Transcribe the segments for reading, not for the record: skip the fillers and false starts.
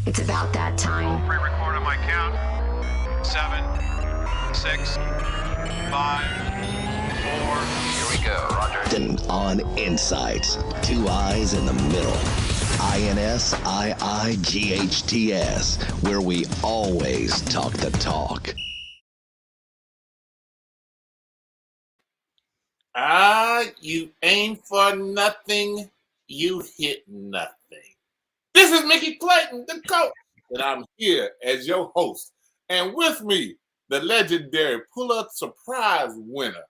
It's about that time. Pre-record on my count. 7, 6, 5, 4. Here we go, Roger. And on Insights, 2 eyes in the middle. INSIIGHTS, where we always talk the talk. You aim for nothing, you hit nothing. This is Mickey Clayton, the coach, and I'm here as your host. And with me, the legendary Pulitzer Surprise winner,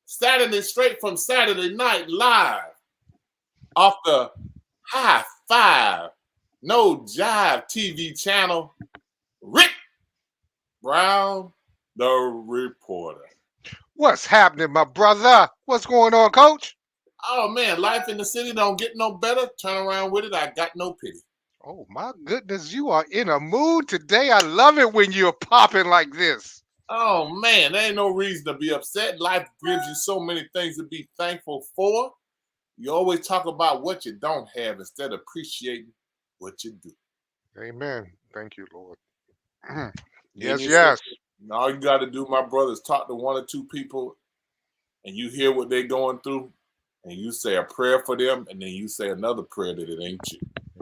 straight from Saturday Night Live, off the High Five, No Jive TV channel, Rick Brown, the reporter. What's happening, my brother? What's going on, Coach? Oh, man, life in the city don't get no better. Turn around with it. I got no pity. Oh, my goodness. You are in a mood today. I love it when you're popping like this. Oh, man, there ain't no reason to be upset. Life gives you so many things to be thankful for. You always talk about what you don't have instead of appreciating what you do. Amen. Thank you, Lord. Yes. All you got to do, my brother, is talk to one or two people, and you hear what they're going through, and you say a prayer for them, and then you say another prayer that it ain't you.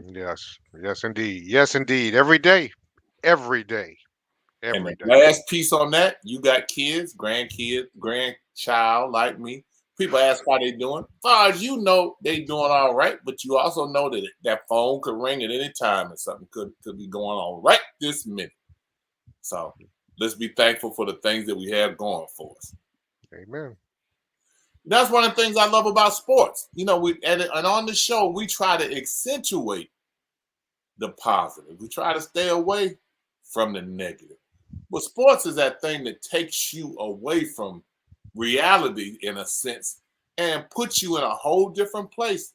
Yes, indeed. Yes, indeed. Every day. And the last piece on that, you got kids, grandchild like me. People ask how they doing. As far as you know, they doing all right, but you also know that that phone could ring at any time and something could be going on right this minute. So let's be thankful for the things that we have going for us. Amen. That's one of the things I love about sports. You know, and on the show, we try to accentuate the positive. We try to stay away from the negative. But sports is that thing that takes you away from reality, in a sense, and puts you in a whole different place.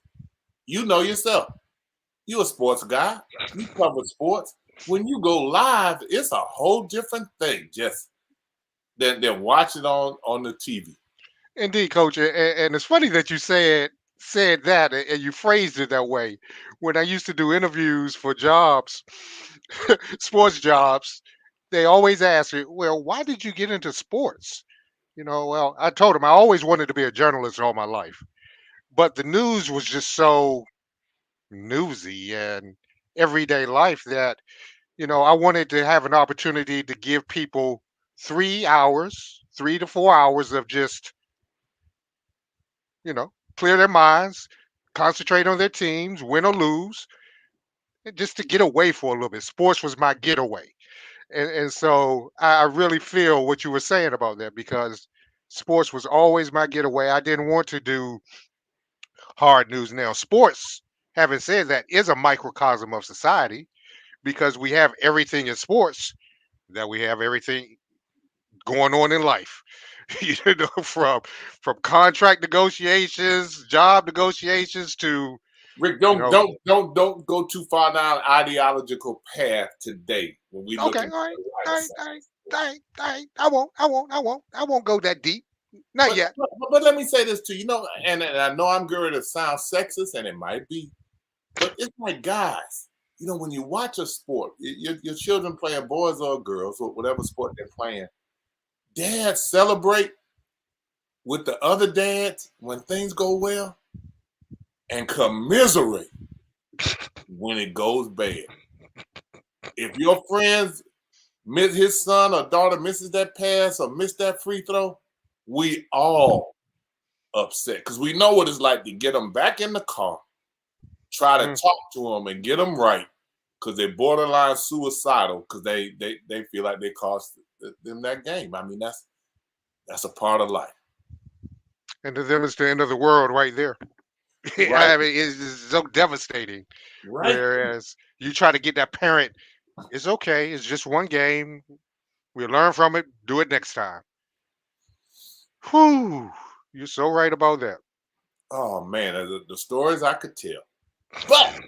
You know yourself. You're a sports guy. You cover sports. When you go live, it's a whole different thing just than watching on the TV. Indeed, Coach. And it's funny that you said that and you phrased it that way. When I used to do interviews for jobs, sports jobs, they always ask me, well, why did you get into sports? You know, well, I told them I always wanted to be a journalist all my life. But the news was just so newsy and everyday life that, you know, I wanted to have an opportunity to give people 3 to 4 hours of just, you know, clear their minds, concentrate on their teams, win or lose, and just to get away for a little bit. Sports was my getaway. And so I really feel what you were saying about that, because sports was always my getaway. I didn't want to do hard news. Now, sports, having said that, is a microcosm of society, because we have everything in sports that we have everything going on in life. You know, from contract negotiations, job negotiations to Rick, don't go too far down an ideological path today. When we okay, all right. I won't go that deep. Not yet. But let me say this to you, know, and I know I'm going to sound sexist, and it might be, but it's like, guys, you know, when you watch a sport, your children playing, boys or girls, or whatever sport they're playing, dads celebrate with the other dads when things go well, and commiserate when it goes bad. If your friends miss, his son or daughter misses that pass or miss that free throw, we all upset, because we know what it's like to get them back in the car, try to talk to them and get them right, because they're borderline suicidal because they feel like they cost them that game. I mean, that's a part of life. And to them, it's the end of the world right there. Right. I mean, it's so devastating. Right. Whereas you try to get that parent It's okay. It's just one game. We'll learn from it. Do it next time. Whew. You're so right about that. Oh man, the stories I could tell. But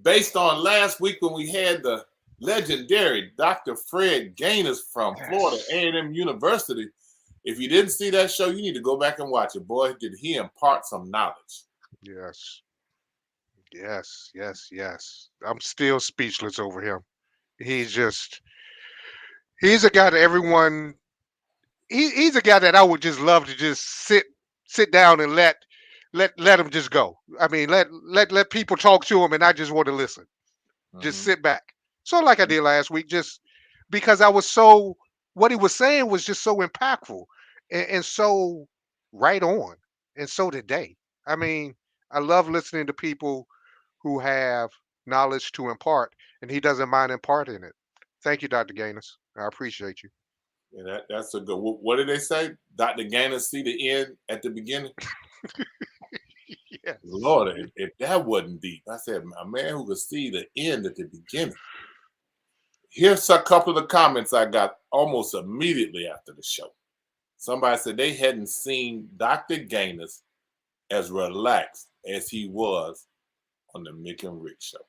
based on last week when we had the legendary Dr. Fred Gaines from Florida A&M University, if you didn't see that show, you need to go back and watch it. Boy, did he impart some knowledge. Yes. Yes, yes, yes. I'm still speechless over him. He's a guy that everyone he's a guy that I would just love to just sit down and let him just go. I mean, let people talk to him and I just want to listen. Just sit back. So like I did last week, just because what he was saying was just so impactful and so right on. And so did they. I mean, I love listening to people who have knowledge to impart, and he doesn't mind imparting it. Thank you, Dr. Gaines. I appreciate you. Yeah, that's a good. What did they say? Dr. Gaines see the end at the beginning. Yes. Lord, if that wasn't deep, I said, a man who could see the end at the beginning. Here's a couple of the comments I got almost immediately after the show. Somebody said they hadn't seen Dr. Gaines as relaxed as he was on the MicknRick show.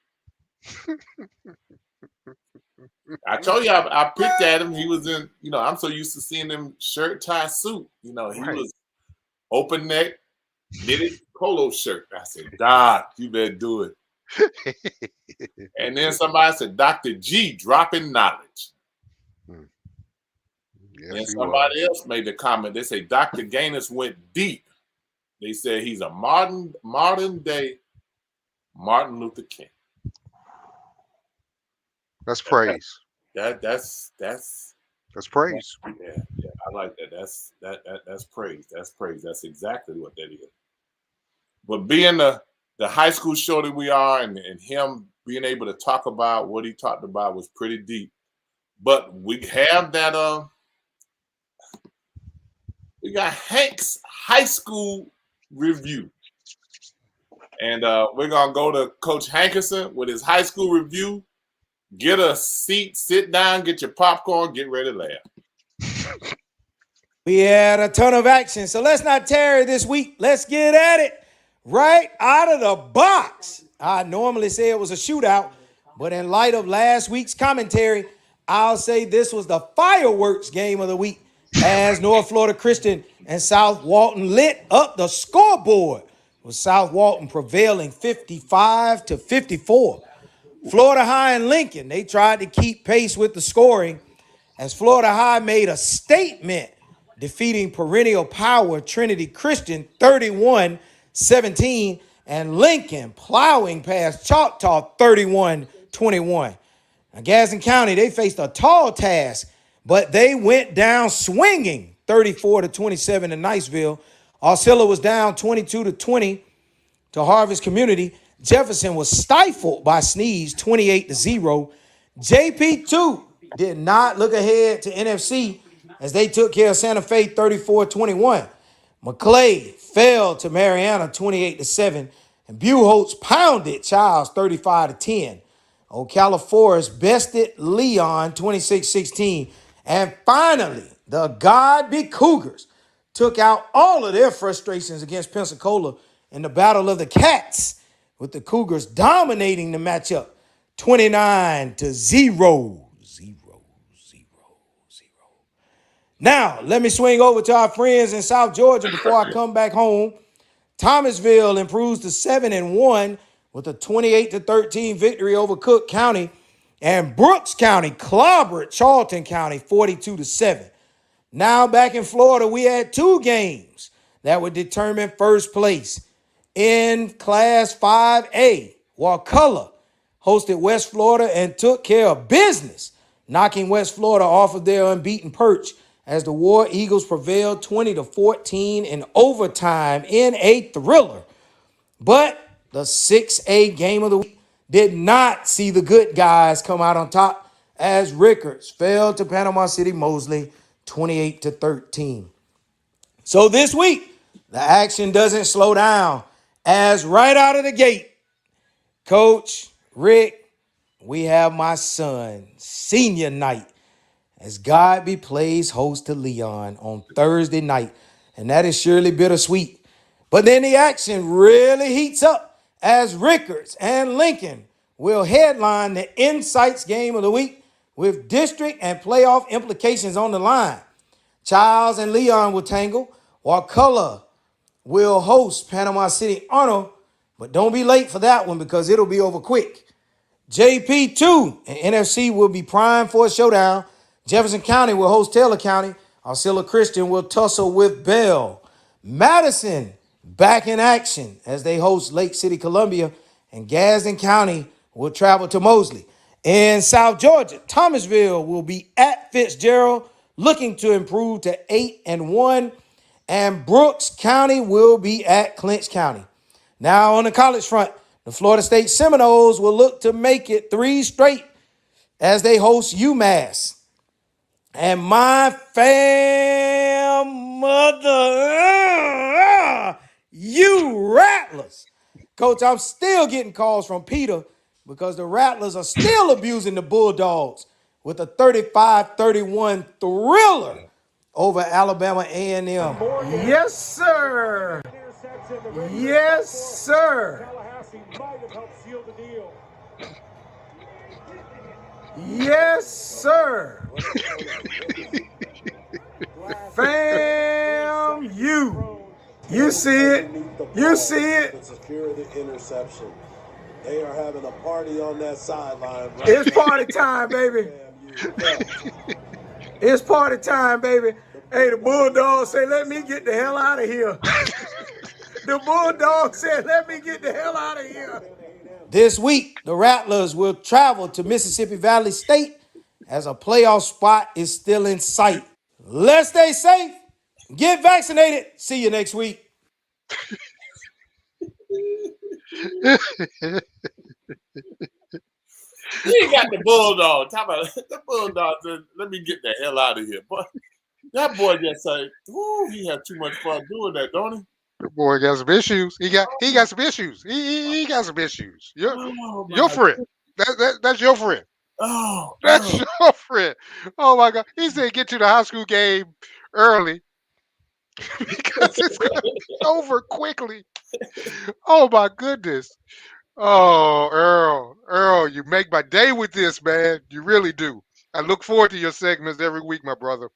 I told you I picked at him. He was in, I'm so used to seeing him shirt, tie, suit. He was open neck, knitted polo shirt. I said, Doc, you better do it. And then somebody said, Dr. G dropping knowledge. Yes, and somebody else made the comment. They say Dr. Gaines went deep. They said he's a modern day Martin Luther King. That's praise. That's praise. Yeah, I like that. That's praise. That's praise. That's exactly what that is. But being the high school show that we are, and him being able to talk about what he talked about was pretty deep. But we have that. We got Hank's high school review, and we're gonna go to Coach Hankerson with his high school review. Get a seat, sit down, get your popcorn, get ready to laugh. We had a ton of action, so let's not tarry this week. Let's get at it right out of the box. I normally say it was a shootout, but in light of last week's commentary, I'll say this was the fireworks game of the week as North Florida Christian and South Walton lit up the scoreboard, with South Walton prevailing 55-54. Florida High and Lincoln, they tried to keep pace with the scoring as Florida High made a statement, defeating perennial power Trinity Christian 31-17, and Lincoln plowing past Choctaw 31-21. Now, Gadsden County, they faced a tall task, but they went down swinging 34-27 to Niceville. Osceola was down 22-20 to Harvest Community. Jefferson was stifled by Sneeze 28-0. JP2 did not look ahead to NFC as they took care of Santa Fe 34-21. Maclay fell to Mariana 28-7. And Buchholz pounded Childs 35-10. Ocala Forest bested Leon 26-16. And finally, the God-Be Cougars took out all of their frustrations against Pensacola in the Battle of the Cats, with the Cougars dominating the matchup 29-0. Now, let me swing over to our friends in South Georgia before I come back home. Thomasville improves to 7-1 with a 28-13 victory over Cook County. And Brooks County clobbered Charlton County 42-7. Now back in Florida, we had two games that would determine first place. In Class 5A, Wakulla hosted West Florida and took care of business, knocking West Florida off of their unbeaten perch as the War Eagles prevailed 20-14 in overtime in a thriller. But the 6A game of the week did not see the good guys come out on top as Rickards fell to Panama City Mosley 28-13. So this week, the action doesn't slow down as right out of the gate, Coach Rick we have my son, senior night, as Godby plays host to Leon on Thursday night. And that is surely bittersweet. But then the action really heats up as Rickards and Lincoln will headline the Insights game of the week with district and playoff implications on the line. Childs and Leon will tangle, while Color will host Panama City Arnold. But don't be late for that one because it'll be over quick. JP2 and NFC will be primed for a showdown. Jefferson County will host Taylor County. Arcilla Christian will tussle with Bell. Madison back in action as they host Lake City, Columbia. And Gadsden County will travel to Mosley. In South Georgia, Thomasville will be at Fitzgerald, looking to improve to 8-1. And Brooks County will be at Clinch County. Now on the college front, the Florida State Seminoles will look to make it 3 straight as they host UMass. And my mother, you Rattlers. Coach, I'm still getting calls from Peter because the Rattlers are still abusing the Bulldogs with a 35-31 thriller over Alabama A&M. Yes, sir. Yes, sir. Tallahassee might have helped seal the deal. Yes, sir. FAMU. You see it. You see it. To secure the interception. They are having a party on that sideline. Right? It's party time, baby. It's party time, baby. Hey, the Bulldogs say, let me get the hell out of here. The Bulldogs said, let me get the hell out of here. This week, the Rattlers will travel to Mississippi Valley State as a playoff spot is still in sight. Let's stay safe. Get vaccinated. See you next week. He got the Bulldog. Talk about the Bulldog said, let me get the hell out of here. But that boy just said, ooh, he had too much fun doing that, don't he? The boy got some issues. He got some issues. He got some issues. Your friend. That's your friend. Oh, That's your friend. Oh my God. He said get to the high school game early because it's gonna be over quickly. Oh my goodness. Oh, Earl, you make my day with this, man. You really do. I look forward to your segments every week, my brother.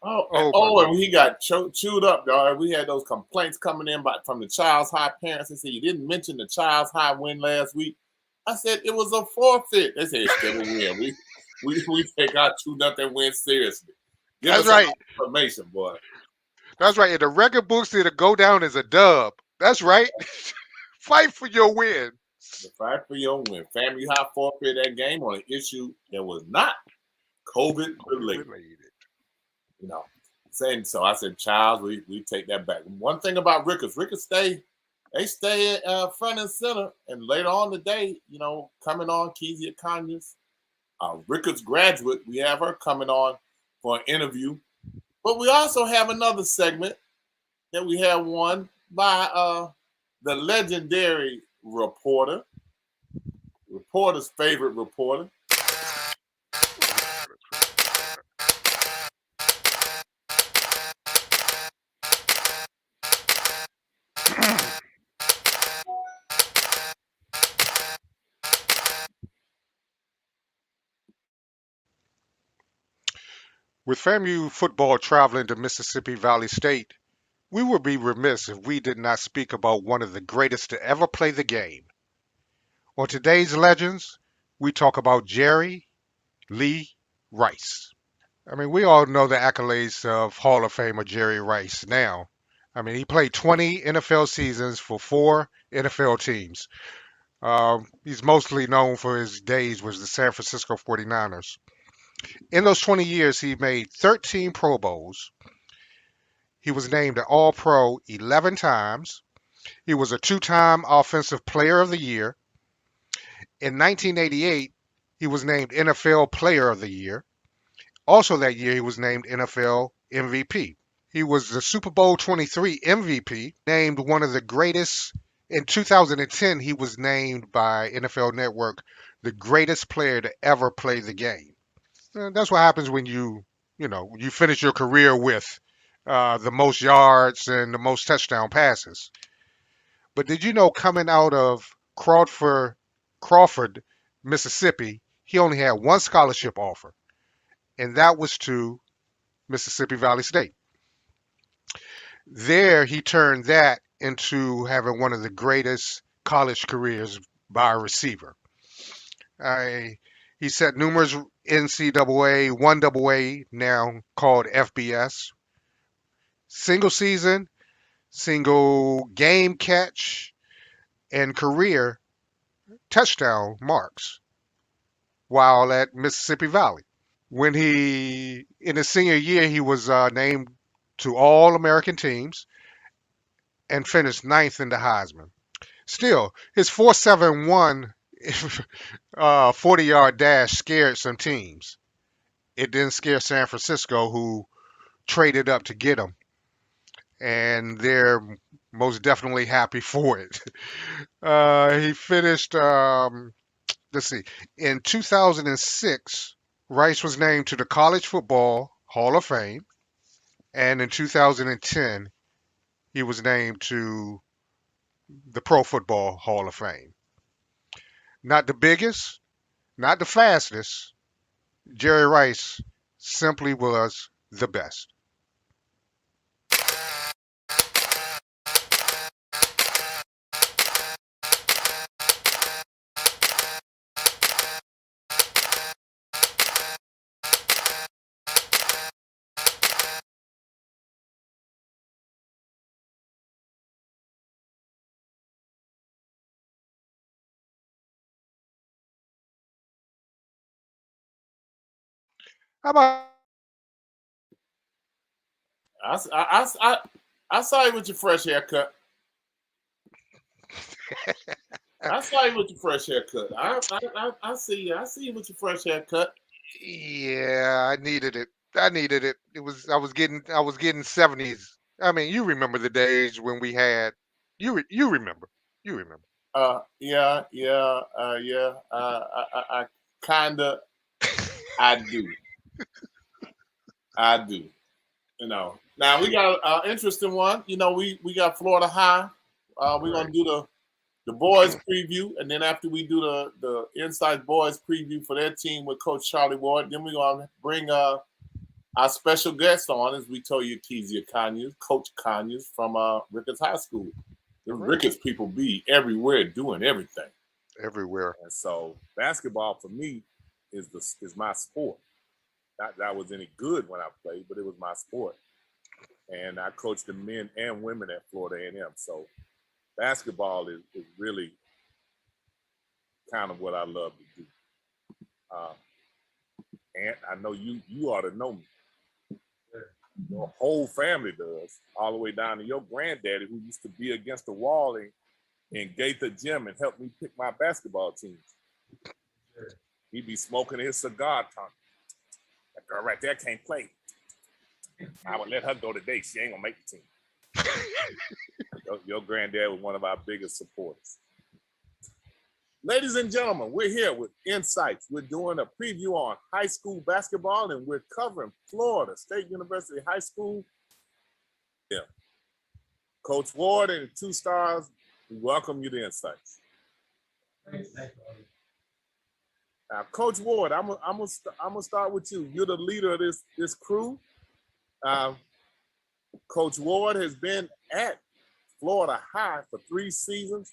And he got chewed up, dog. We had those complaints coming in from the Child's High parents. They said, you didn't mention the Child's High win last week. I said, it was a forfeit. They said, it's still a win. We take our 2-0 win seriously. That's right. Information, boy. That's right. In the record books, it'll go down as a dub. That's right. Fight for your win. The fight for your win. FAMU High forfeit that game on an issue that was not COVID related. You know, saying so. I said, Charles, we take that back. One thing about Rickards stay front and center. And later on today, you know, coming on Kezia Conyers, Rickards graduate. We have her coming on for an interview. But we also have another segment that we have won by the legendary reporter's favorite reporter. With FAMU football traveling to Mississippi Valley State, we would be remiss if we did not speak about one of the greatest to ever play the game. On today's Legends, we talk about Jerry Lee Rice. I mean, we all know the accolades of Hall of Famer Jerry Rice now. I mean, he played 20 NFL seasons for 4 NFL teams. He's mostly known for his days with the San Francisco 49ers. In those 20 years, he made 13 Pro Bowls. He was named an All-Pro 11 times. He was a 2-time Offensive Player of the Year. In 1988, he was named NFL Player of the Year. Also that year, he was named NFL MVP. He was the Super Bowl 23 MVP, named one of the greatest. In 2010, he was named by NFL Network the greatest player to ever play the game. And that's what happens when you finish your career with the most yards and the most touchdown passes. But did you know coming out of Crawford, Mississippi, he only had one scholarship offer, and that was to Mississippi Valley State. There, he turned that into having one of the greatest college careers by a receiver. I, he set numerous NCAA, 1AA, now called FBS, single season, single game catch, and career touchdown marks while at Mississippi Valley. In his senior year, he was named to all American teams and finished ninth in the Heisman. Still, his 4.71 40-yard dash scared some teams. It didn't scare San Francisco, who traded up to get him, and they're most definitely happy for it. He finished, let's see, in 2006, Rice was named to the College Football Hall of Fame, and in 2010, he was named to the Pro Football Hall of Fame. Not the biggest, not the fastest. Jerry Rice simply was the best. How about I saw you with your fresh haircut. I saw you with your fresh haircut. I see you. I see you with your fresh haircut. Yeah, I needed it. I needed it. I was getting 70s. I mean, you remember the days when we had you remember. You remember. Yeah. I kinda, I do. I do. You know. Now we got an interesting one. You know, we got Florida High. We're gonna do the boys preview, and then after we do the Inside Boys preview for their team with Coach Charlie Ward, then we're gonna bring our special guest on, as we told you, Kezia Conyers, Coach Conyers from Rickards High School. The Rickards people be everywhere doing everything. Everywhere. And so basketball for me is my sport. Not that I was any good when I played, but it was my sport. And I coached the men and women at Florida A&M. So basketball is really kind of what I love to do. And I know you ought to know me. Your whole family does, all the way down to your granddaddy, who used to be against the wall in Gaither Gym and help me pick my basketball teams. He'd be smoking his cigar, talking. That girl right there can't play. I would let her go today. She ain't gonna make the team. Your granddad was one of our biggest supporters. Ladies and gentlemen, we're here with Insights. We're doing a preview on high school basketball, and we're covering Florida State University High School. Yeah. Coach Ward and the two stars, we welcome you to Insights. Thank you. Now, Coach Ward, I'm gonna start with you. You're the leader of this crew. Coach Ward has been at Florida High for 3 seasons,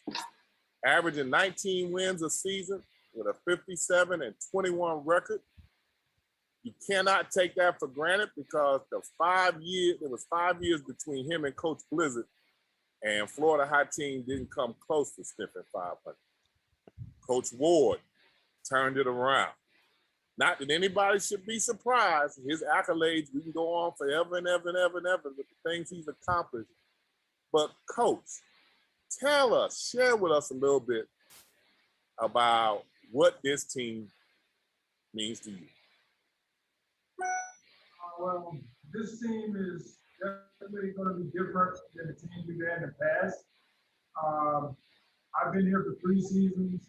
averaging 19 wins a season with a 57-21 record. You cannot take that for granted because there was 5 years between him and Coach Blizzard, and Florida High team didn't come close to sniffing 500. Coach Ward turned it around. Not that anybody should be surprised. His accolades, we can go on forever and ever and ever and ever with the things he's accomplished. But Coach, share with us a little bit about what this team means to you. Well, this team is definitely going to be different than the teams we've had in the past. I've been here for 3 seasons,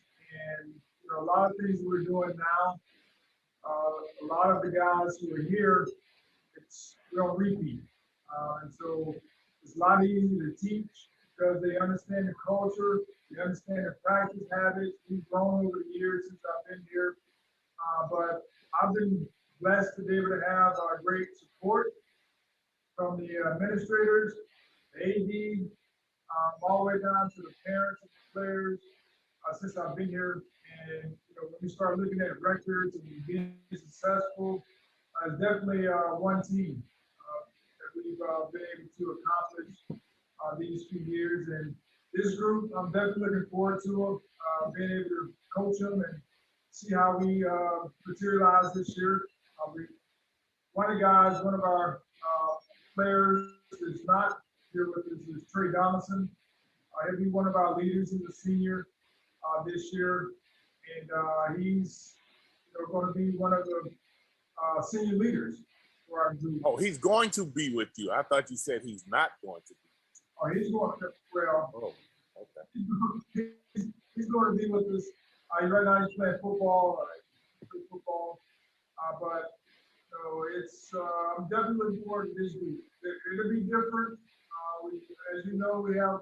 and a lot of things we're doing now, a lot of the guys who are here, we don't repeat. And so it's a lot easier to teach because they understand the culture, they understand the practice habits. We've grown over the years since I've been here. But I've been blessed to be able to have great support from the administrators, the AD, all the way down to the parents and the players since I've been here. And when we start looking at records and being successful, it's definitely one team that we've been able to accomplish these few years. And this group, I'm definitely looking forward to being able to coach them and see how we materialize this year. One of our players is not here with us is Trey Donaldson. He'll be one of our leaders. He's a senior this year, and he's going to be one of the senior leaders for our group. Oh, he's going to be with you. I thought you said he's not going to be. Oh, he's going to, well, oh, okay. He's going to be with us. Right now he's playing football, but it's I'm definitely looking forward to this week. It'll be different. As you know, we have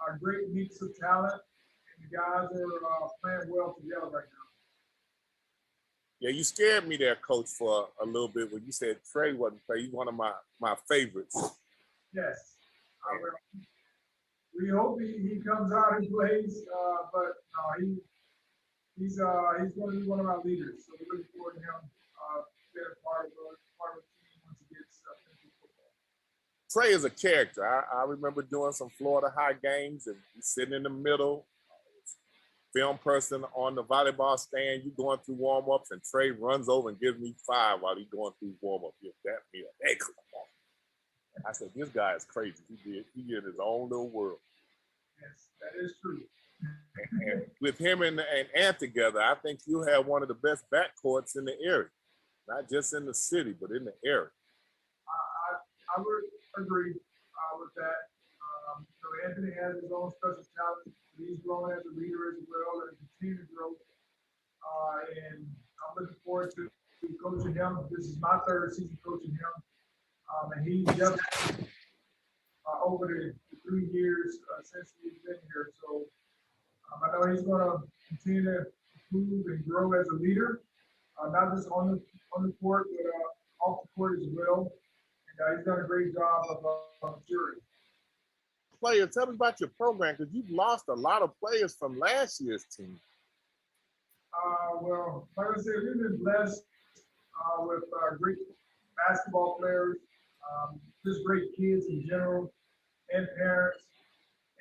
a great mix of talent, and the guys are playing well together right now. Yeah, you scared me there, Coach, for a little bit when you said Trey wasn't playing. He's one of my favorites. Yes, I will. We hope he comes out and plays, but no, he's going to be one of our leaders. So we're looking forward to him being a part of the team once he gets into football. Trey is a character. I remember doing some Florida High games, and he's sitting in the middle. Film person on the volleyball stand, you going through warm-ups, and Trey runs over and gives me 5 while he's going through warm-up. Give that me an excellent ball. I said, this guy is crazy. He in his own little world. Yes, that is true. And with him and Ant together, I think you have one of the best backcourts in the area. Not just in the city, but in the area. I would agree with that. Anthony has his own special talent. He's grown as a leader as well and continue to grow. And I'm looking forward to coaching him. This is my 3rd season coaching him. And he's definitely over the 3 years since he's been here. So I know he's going to continue to improve and grow as a leader, not just on the court, but off the court as well. And he's done a great job of maturing. Players, tell me about your program, because you've lost a lot of players from last year's team. Well, like I said, we've been blessed with great basketball players, just great kids in general, and parents.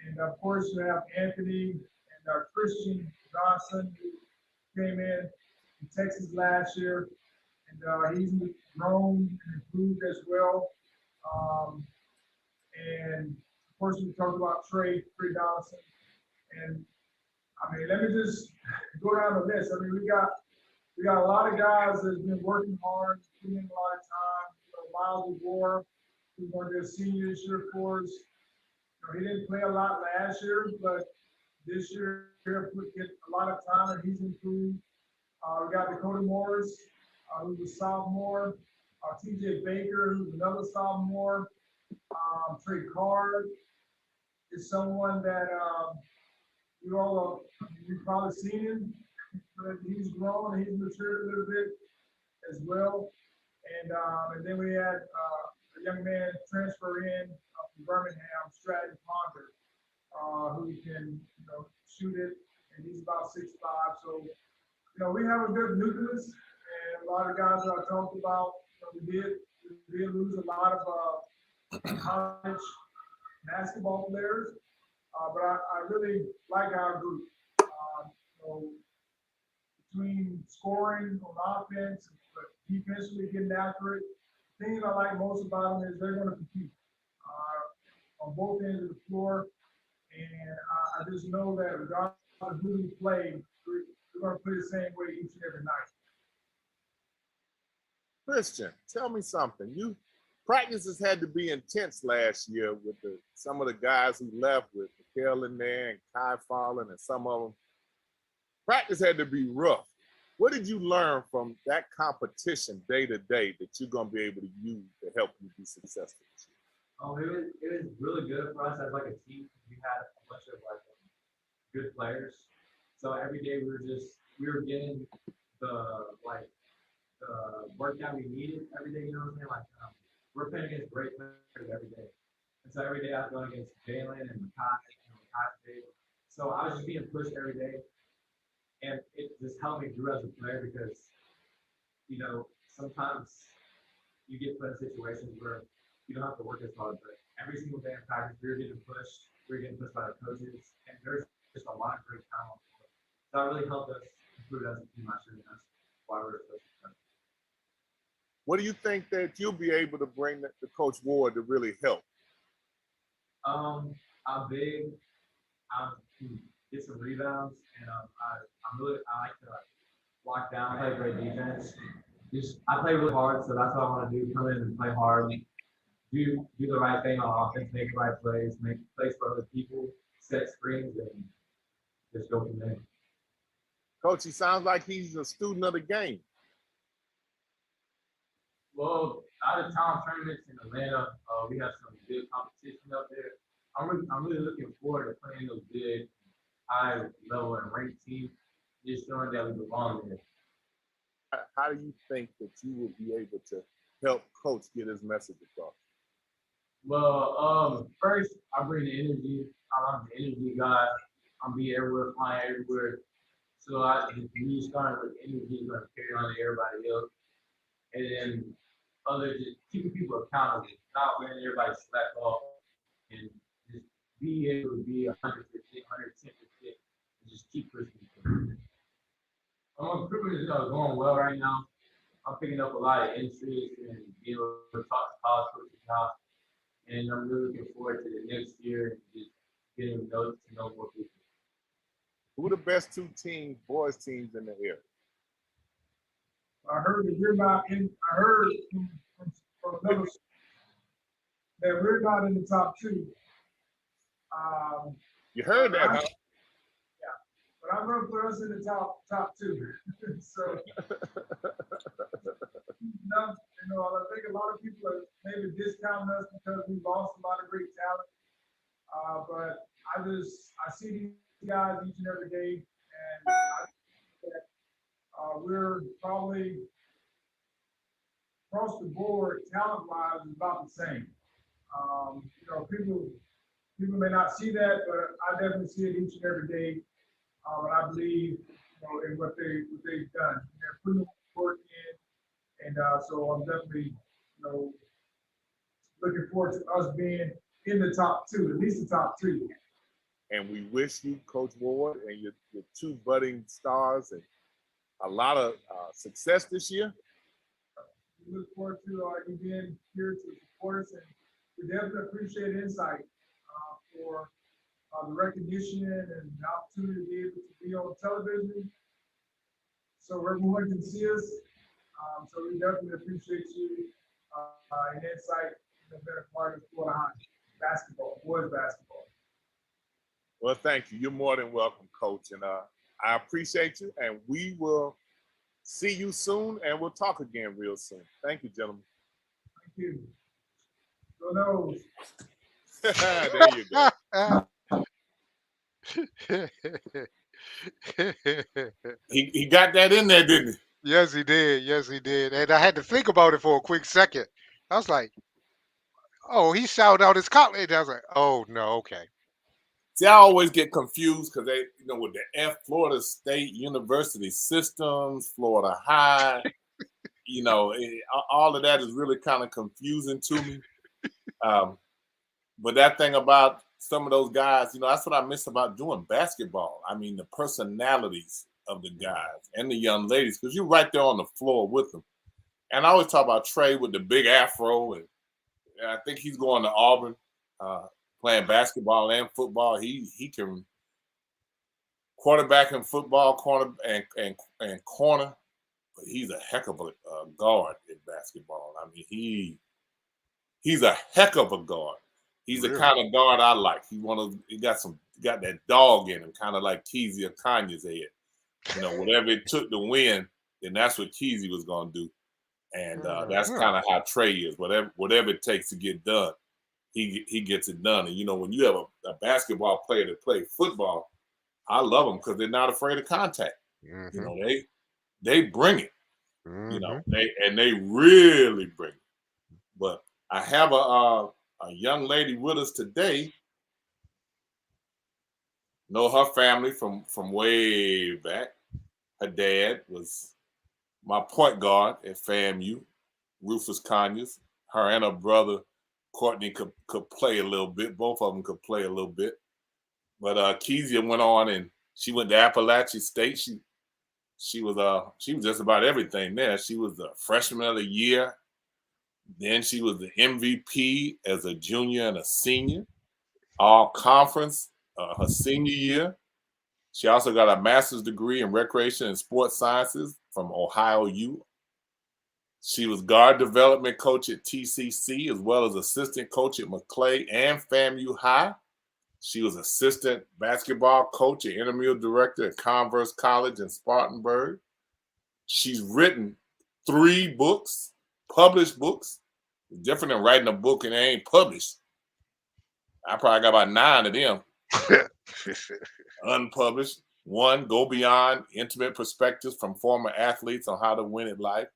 And of course, we have Anthony and Christian Johnson, who came in Texas last year, and he's grown and improved as well. And of course, we talked about Trey Donaldson. And I mean, let me just go down the list. I mean, we got a lot of guys that's been working hard, putting in a lot of time. Miles War, who's going to be a senior this year for us. He didn't play a lot last year, but this year he'll get a lot of time, and he's improved. We got Dakota Morris, who's a sophomore. TJ Baker, who's another sophomore. Trey Card is someone that you've probably seen him. But he's grown and he's matured a little bit as well. And then we had a young man transfer in from Birmingham, Stratton Ponder, who can shoot it, and he's about 6'5". So we have a good nucleus, and a lot of guys that I talked about. We did lose a lot of college basketball players, but I really like our group. Between scoring on offense, but defensively getting after it, the thing I like most about them is they're going to compete on both ends of the floor. And I just know that regardless of who we play, we're going to play the same way each and every night. Christian, tell me something. Practices had to be intense last year with some of the guys who left with Mikael in there and Kai Fallen and some of them. practice had to be rough. What did you learn from that competition day to day that you're going to be able to use to help you be successful? It was really good for us as like a team. We had a bunch of like good players. So every day we were getting the work that we needed every day. You know what I'm saying? Like we're playing against great players every day. And so every day I was going against Jalen and Maclay. So I was just being pushed every day. And it just helped me grow as a player because, you know, sometimes you get put in situations where you don't have to work as hard, but every single day in practice, we were getting pushed by the coaches, and there's just a lot of great talent. So that really helped us improve as a team last year, and that's why we're so successful. What do you think that you'll be able to bring to Coach Ward to really help? I'm big. I can get some rebounds, and I like to lock down, play great defense. I play really hard, so that's what I want to do. Come in and play hard. Do the right thing on offense, make the right plays, make plays for other people, set screens, and just go from there. Coach, he sounds like he's a student of the game. Well, out of town tournaments in Atlanta, we have some good competition up there. I'm really looking forward to playing those good, high level and ranked teams, just showing that we belong there. How do you think that you will be able to help Coach get his message across? Well, first, I bring the energy. I'm the energy guy. I'm be everywhere, flying everywhere. So me starting with energy is going to carry on to everybody else. And then just keeping people accountable, not letting everybody slack off, and just be able to be 100%, 110%, and just keep pushing. Recruitment is going well right now. I'm picking up a lot of interest and being able to talk to college coaches now. And I'm really looking forward to the next year and just getting to know more people. Who are the best two boys teams in the area? I heard from another that we're not in the top two. You heard that, huh? Yeah, but I'm going to put us in the top two. So, I think a lot of people are maybe discounting us because we lost a lot of great talent. But I see these guys each and every day, and I think that we're probably across the board, talent-wise, is about the same. People may not see that, but I definitely see it each and every day. And I believe, in what they've done. They're putting work in, and so I'm definitely, looking forward to us being in the top two, at least the top two. And we wish you, Coach Ward, and your two budding stars, and a lot of success this year. We look forward to you being here to support us, and we definitely appreciate insight for the recognition and the opportunity to be able to be on television so everyone can see us. So we definitely appreciate you and insight in being a part of Florida High basketball, boys basketball. Well, thank you. You're more than welcome, Coach. And I appreciate you. And we will see you soon, and we'll talk again real soon. Thank you, gentlemen. Thank you. Go Noles. There you go. He got that in there, didn't he? Yes, he did. Yes, he did. And I had to think about it for a quick second. I was like, oh, he shouted out his college. I was like, oh, no, okay. See, I always get confused because they, with the Florida State University systems, Florida High, all of that is really kind of confusing to me. But that thing about some of those guys, that's what I miss about doing basketball. I mean, the personalities of the guys and the young ladies, because you're right there on the floor with them. And I always talk about Trey with the big afro, and I think he's going to Auburn, playing basketball and football. He can quarterback in football, corner and corner, but he's a heck of a guard in basketball. I mean, he's a heck of a guard. He's the kind of guard I like. He got that dog in him, kind of like Kezia Conyers had. You know, whatever it took to win, then that's what Kezia was going to do. And that's kind of how Trey is. Whatever it takes to get done, he gets it done. And, you know, when you have a basketball player that plays football, I love them because they're not afraid of contact. Mm-hmm. You know, they bring it. Mm-hmm. You know, they really bring it. But I have a young lady with us today. Know her family from way back. Her dad was my point guard at FAMU, Rufus Conyers. Her and her brother, Courtney, could play a little bit. Both of them could play a little bit. But Kezia went on and she went to Appalachian State. She was just about everything there. She was the freshman of the year. Then she was the MVP as a junior and a senior. All conference her senior year. She also got a master's degree in recreation and sports sciences from Ohio U. She was guard development coach at TCC as well as assistant coach at Maclay and FAMU High. She was assistant basketball coach and Intramural Director at Converse College in Spartanburg. She's written 3 books, published books. It's different than writing a book and it ain't published. I probably got about 9 of them. Unpublished. 1, Go Beyond, Intimate Perspectives from Former Athletes on How to Win at Life.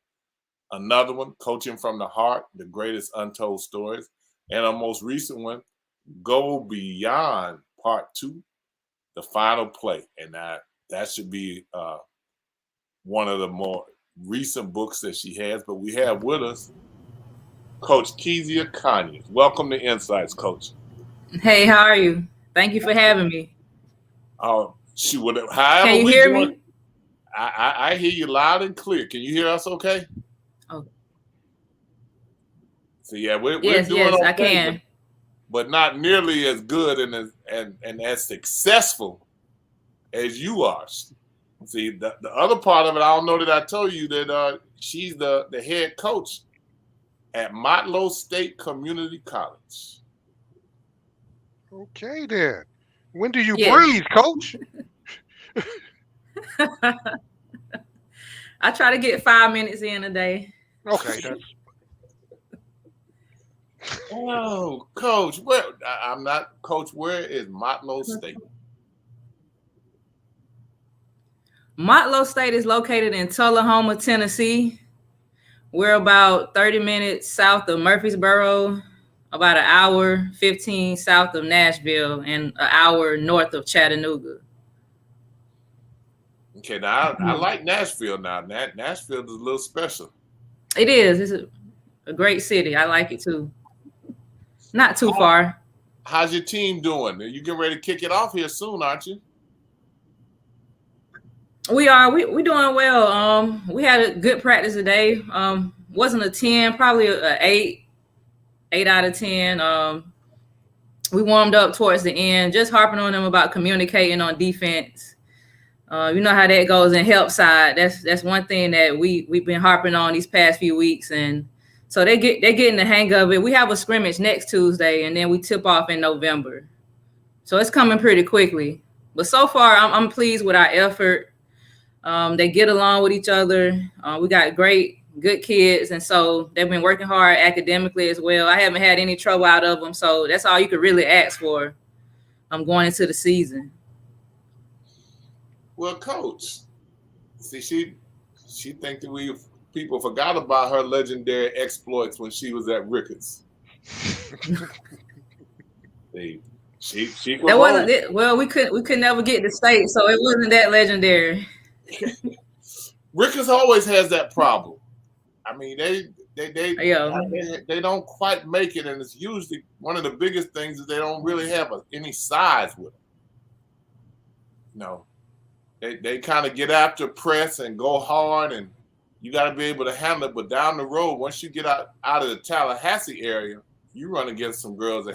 Another one, Coaching from the Heart, The Greatest Untold Stories. And our most recent one, Go Beyond, Part 2, The Final Play. And that should be one of the more recent books that she has. But we have with us Coach Kezia Conyers. Welcome to Insights, Coach. Hey, how are you? Thank you for having me. She would. However, can you hear me? I hear you loud and clear. Can you hear us? Okay. Oh. So yeah, we're yes, doing okay, I can, but not nearly as good and as successful as you are. See, the other part of it, I don't know that I told you that she's the head coach at Motlow State Community College. Okay, then. When do you breathe, Coach? I try to get 5 minutes in a day. Okay, that's. Oh, Coach, I'm not Coach. Where is Motlow State? Motlow State is located in Tullahoma, Tennessee. We're about 30 minutes south of Murfreesboro, about an hour 15 south of Nashville, and an hour north of Chattanooga. Okay, now I like Nashville now. Nashville is a little special. It is. It's a great city. I like it too. Not too far. How's your team doing? You getting ready to kick it off here soon, aren't you? We are. We doing well. We had a good practice today. Wasn't a 10, probably a 8 out of 10. We warmed up towards the end, just harping on them about communicating on defense. You know how that goes in help side. That's one thing that we've been harping on these past few weeks, and so they're getting the hang of it. We have a scrimmage next Tuesday, and then we tip off in November. So it's coming pretty quickly. But so far, I'm pleased with our effort. They get along with each other. We got good kids, and so they've been working hard academically as well. I haven't had any trouble out of them, so that's all you could really ask for. I'm going into the season. Well, Coach, see, she think that people forgot about her legendary exploits when she was at Rickards. She that wasn't it. Well, we could never get to state, so it wasn't that legendary. Rickards always has that problem. I mean, they don't quite make it, and it's usually one of the biggest things is they don't really have any size with them. No, they kind of get after press and go hard, and you got to be able to handle it. But down the road, once you get out of the Tallahassee area, you run against some girls that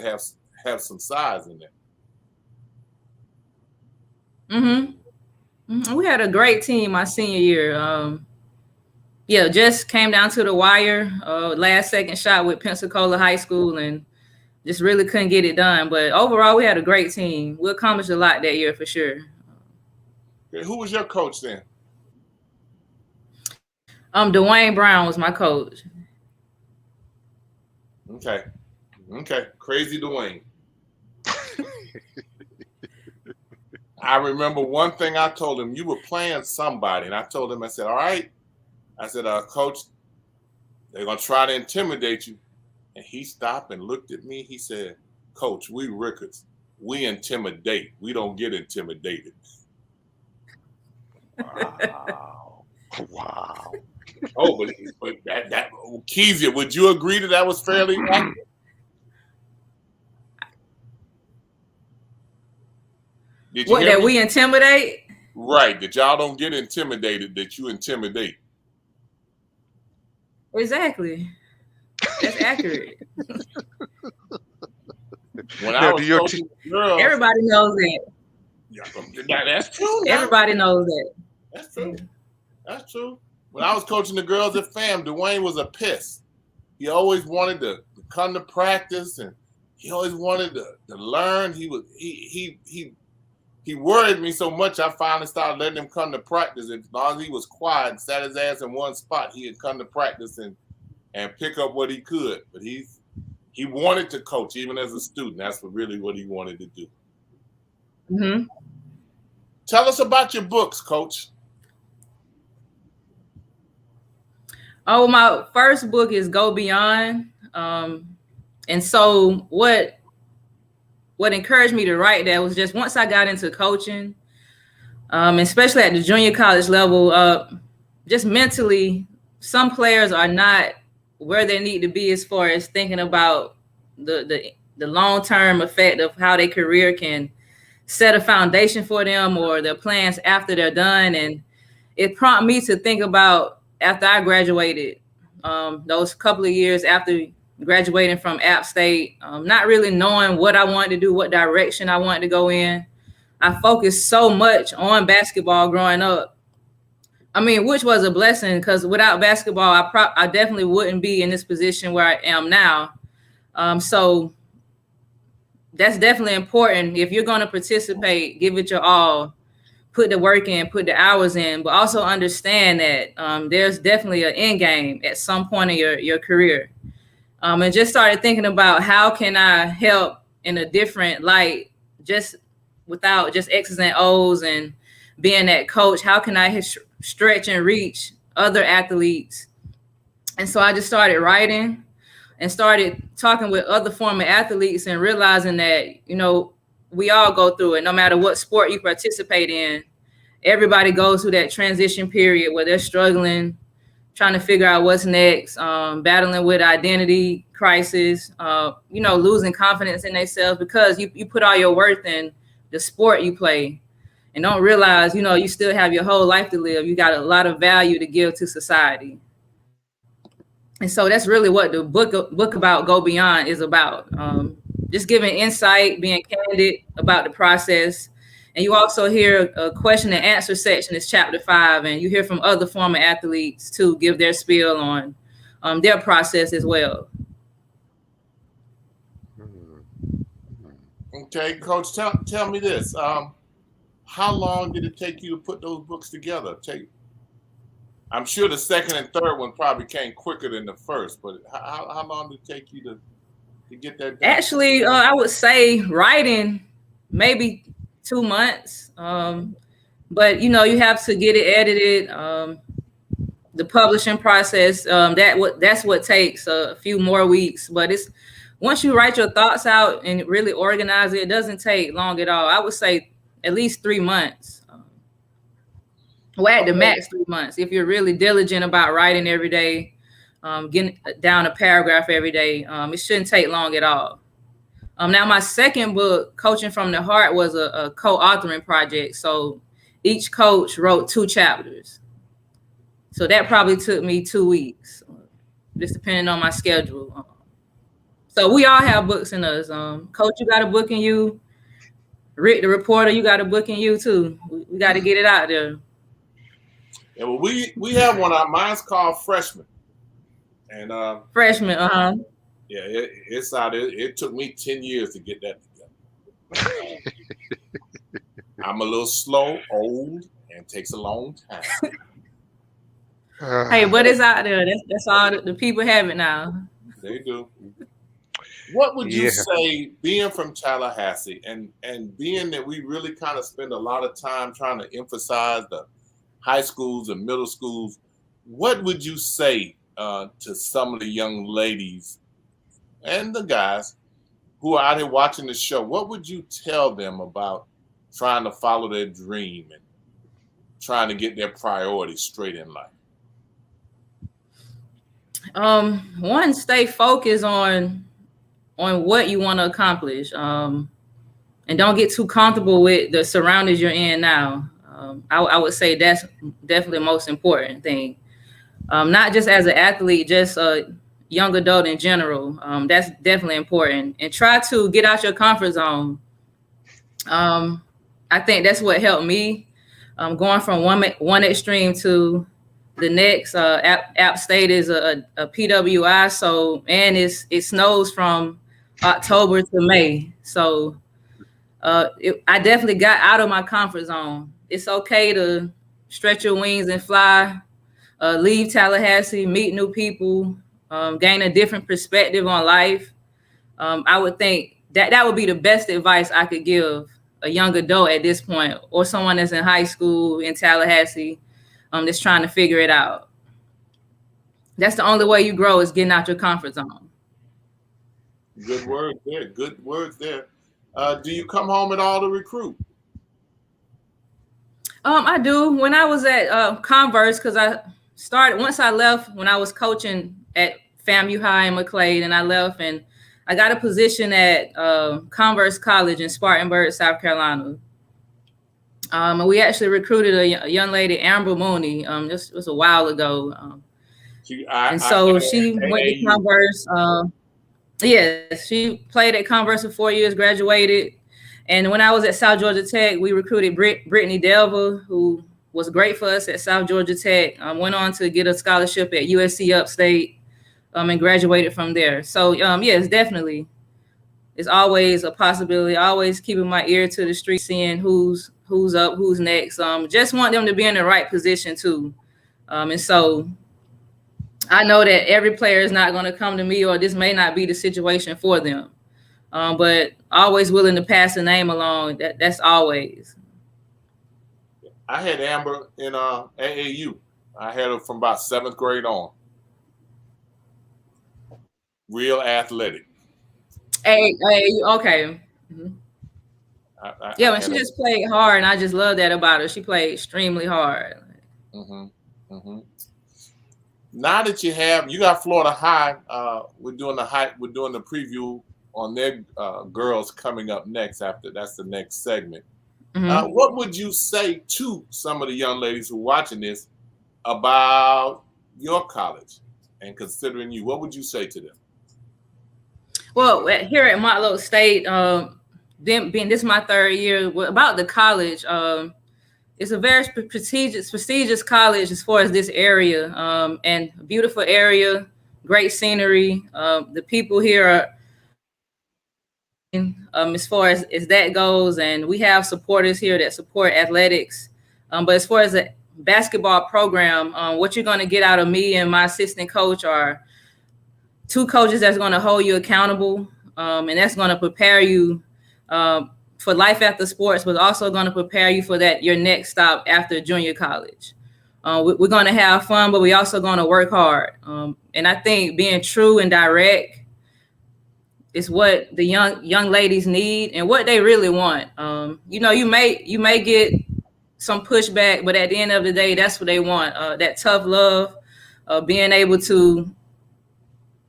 have some size in there. We had a great team my senior year. Just came down to the wire. Last second shot with Pensacola High School, and just really couldn't get it done. But overall, we had a great team. We accomplished a lot that year for sure. Okay, who was your coach then? Dwayne Brown was my coach. Okay. Crazy Dwayne. I remember one thing I told him, you were playing somebody. And I told him, I said, all right. I said, coach, they're going to try to intimidate you. And he stopped and looked at me. He said, Coach, we Rickards. We intimidate. We don't get intimidated. Wow. Wow. Oh, but that Kezia, would you agree that was fairly accurate? What, that we intimidate? Right, that y'all don't get intimidated, that you intimidate. Exactly. That's accurate. When I was coaching girls, everybody knows that. Yeah, that's true. Everybody knows that. That's true. That's true. When I was coaching the girls at FAM, Dwayne was a piss. He always wanted to come to practice, and he always wanted to learn. He worried me so much, I finally started letting him come to practice. As long as he was quiet and sat his ass in one spot, he'd come to practice and pick up what he could. But he wanted to coach, even as a student. That's what he wanted to do. Mm-hmm. Tell us about your books, Coach. Oh, my first book is Go Beyond. And so what encouraged me to write that was just once I got into coaching, especially at the junior college level, just mentally, some players are not where they need to be as far as thinking about the long-term effect of how their career can set a foundation for them or their plans after they're done. And it prompted me to think about, after I graduated, those couple of years after graduating from App State, not really knowing what I wanted to do, what direction I wanted to go in. I focused so much on basketball growing up. I mean, which was a blessing, because without basketball, I definitely wouldn't be in this position where I am now. So that's definitely important. If you're going to participate, give it your all. Put the work in, put the hours in, but also understand that there's definitely an end game at some point in your career. And just started thinking about how can I help in a different light, just without just X's and O's and being that coach. How can I stretch and reach other athletes? And so I just started writing and started talking with other former athletes and realizing that, we all go through it, no matter what sport you participate in. Everybody goes through that transition period where they're struggling, trying to figure out what's next, battling with identity crisis, losing confidence in themselves because you put all your worth in the sport you play and don't realize, you still have your whole life to live. You got a lot of value to give to society. And so that's really what the book about Go Beyond is about. Just giving insight, being candid about the process. And you also hear a question and answer section is chapter 5. And you hear from other former athletes to give their spiel on their process as well. Okay, Coach, tell me this. How long did it take you to put those books together? I'm sure the second and third one probably came quicker than the first, but how long did it take you to get that done? Actually, I would say writing maybe 2 months. But you have to get it edited. The publishing process, that's what takes a few more weeks. But it's once you write your thoughts out and really organize it, it doesn't take long at all. I would say at least 3 months. Well, at the max 3 months. If you're really diligent about writing every day, getting down a paragraph every day, it shouldn't take long at all. Now, my second book, Coaching from the Heart, was a co-authoring project. So each coach wrote 2 chapters. So that probably took me 2 weeks, just depending on my schedule. So we all have books in us. Coach, you got a book in you. Rick, the reporter, you got a book in you too. We got to get it out there. Yeah, well, we have one. Mine's called Freshman. And Freshman, yeah, it's out. It took me 10 years to get that together. I'm a little slow, old, and it takes a long time. Hey, what is out there? That's all the people have it now. They do. What would you Yeah. say, being from Tallahassee and being that we really kind of spend a lot of time trying to emphasize the high schools and middle schools, what would you say to some of the young ladies and the guys who are out here watching the show? What would you tell them about trying to follow their dream and trying to get their priorities straight in life? One, stay focused on what you want to accomplish, and don't get too comfortable with the surroundings you're in now. I would say that's definitely the most important thing. Not just as an athlete, just a young adult in general. That's definitely important. And try to get out your comfort zone. I think that's what helped me, going from one extreme to the next. App State is a PWI, so and it snows from October to May. So I definitely got out of my comfort zone. It's okay to stretch your wings and fly, leave Tallahassee, meet new people, gain a different perspective on life. I would think that would be the best advice I could give a young adult at this point, or someone that's in high school in Tallahassee, that's trying to figure it out. That's the only way you grow, is getting out your comfort zone. Good words there. Good words there. Do you come home at all to recruit? I do. When I was at Converse, because once I left, when I was coaching at FAMU High in Maclay, and I left and I got a position at Converse College in Spartanburg, South Carolina. And we actually recruited a young lady, Amber Mooney. This was a while ago. She went to Converse. She played at Converse for 4 years, graduated. And when I was at South Georgia Tech, we recruited Brittany Delva, who was great for us at South Georgia Tech. Went on to get a scholarship at USC Upstate, and graduated from there. So, yes, definitely. It's always a possibility. Always keeping my ear to the street, seeing who's up, who's next. Just want them to be in the right position too. And so I know that every player is not going to come to me, or this may not be the situation for them. But always willing to pass the name along. That's always. I had Amber in AAU. I had her from about 7th grade on. Real athletic. AAU, okay. Mm-hmm. When she just played hard, and I just love that about her. She played extremely hard. Mm-hmm. Mm-hmm. Now that you got Florida High, we're doing the preview on their girls coming up next. That's the next segment. Mm-hmm. What would you say to some of the young ladies who are watching this about your college and considering you? What would you say to them? Well, here at Motlow State, this is my 3rd year. About the college, it's a very prestigious college as far as this area, and a beautiful area, great scenery. The people here are, as far as that goes, and we have supporters here that support athletics. But as far as the basketball program, what you're going to get out of me and my assistant coach are 2 coaches that's going to hold you accountable, and that's going to prepare you for life after sports, but also going to prepare you for your next stop after junior college. We're going to have fun, but we also going to work hard. And I think being true and direct is what the young ladies need and what they really want. You may get some pushback, but at the end of the day, that's what they want. That tough love, being able to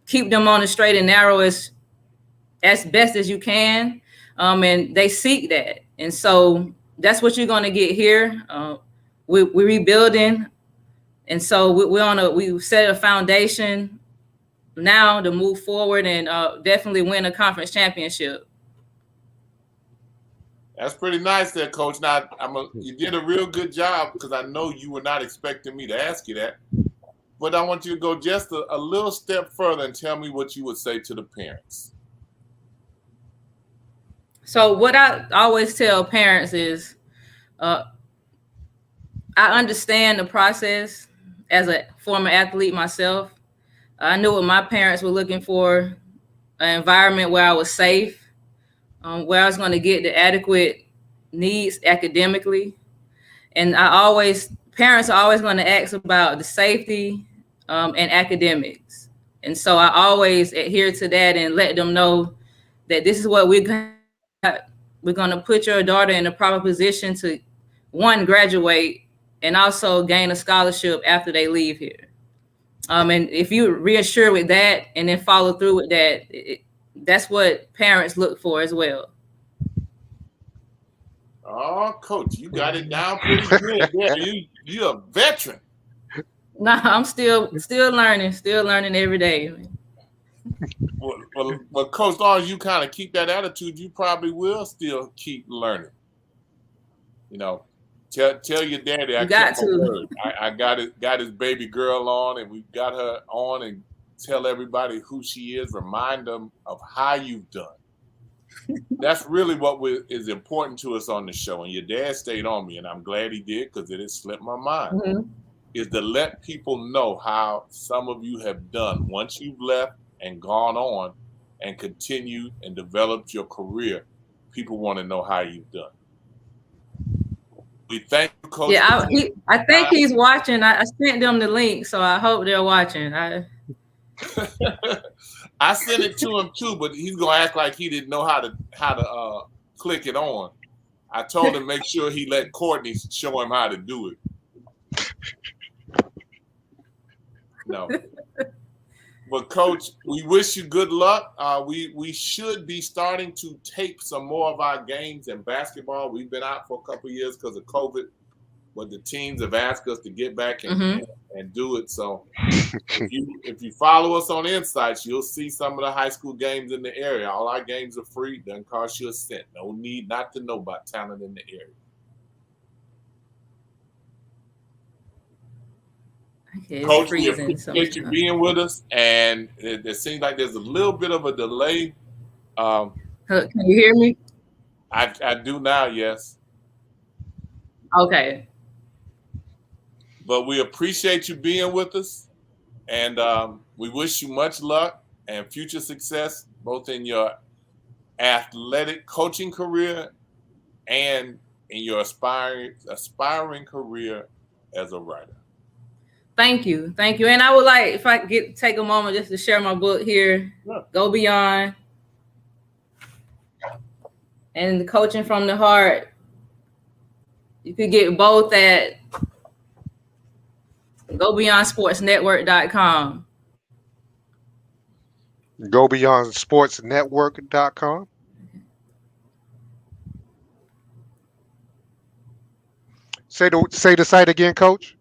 keep them on the straight and narrow as best as you can. And they seek that. And so that's what you're going to get here. We're rebuilding. And so we've set a foundation now to move forward and definitely win a conference championship. That's pretty nice there, Coach. Now, you did a real good job, because I know you were not expecting me to ask you that. But I want you to go just a little step further and tell me what you would say to the parents. So what I always tell parents is I understand the process as a former athlete myself. I knew what my parents were looking for, an environment where I was safe, where I was going to get the adequate needs academically. And parents are always going to ask about the safety and academics. And so I always adhere to that and let them know that this is what we're going to put your daughter in a proper position to, one, graduate, and also gain a scholarship after they leave here. And if you reassure with that and then follow through with that, that's what parents look for as well. Oh, Coach, you got it down pretty good. Yeah, you're a veteran. No, I'm still learning every day. Well, Coach, as long as you kind of keep that attitude, you probably will still keep learning. You know, tell your daddy I got to. I got his baby girl on, and we got her on, and tell everybody who she is. Remind them of how you've done. That's really what is important to us on the show. And your dad stayed on me, and I'm glad he did, because it has slipped my mind. Mm-hmm. Is to let people know how some of you have done once you've left and gone on and continued and developed your career. People want to know how you've done. We thank you, Coach. Yeah, I think he's watching. I sent them the link, so I hope they're watching. I sent it to him too, but he's gonna act like he didn't know how to click it on. I told him make sure he let Courtney show him how to do it. No. But Coach, we wish you good luck. We should be starting to tape some more of our games in basketball. We've been out for a couple of years because of COVID, but the teams have asked us to get back and do it. So if you follow us on Insights, you'll see some of the high school games in the area. All our games are free. Doesn't cost you a cent. No need not to know about talent in the area. Okay, Coach, we appreciate you being with us, and it seems like there's a little bit of a delay. Can you hear me? I do now, yes. Okay. But we appreciate you being with us, and we wish you much luck and future success, both in your athletic coaching career and in your aspiring career as a writer. Thank you. And I would like, if I could take a moment just to share my book here, Go Beyond, and Coaching from the Heart. You could get both at GoBeyondSportsNetwork.com. GoBeyondSportsNetwork.com. Say the site again, Coach.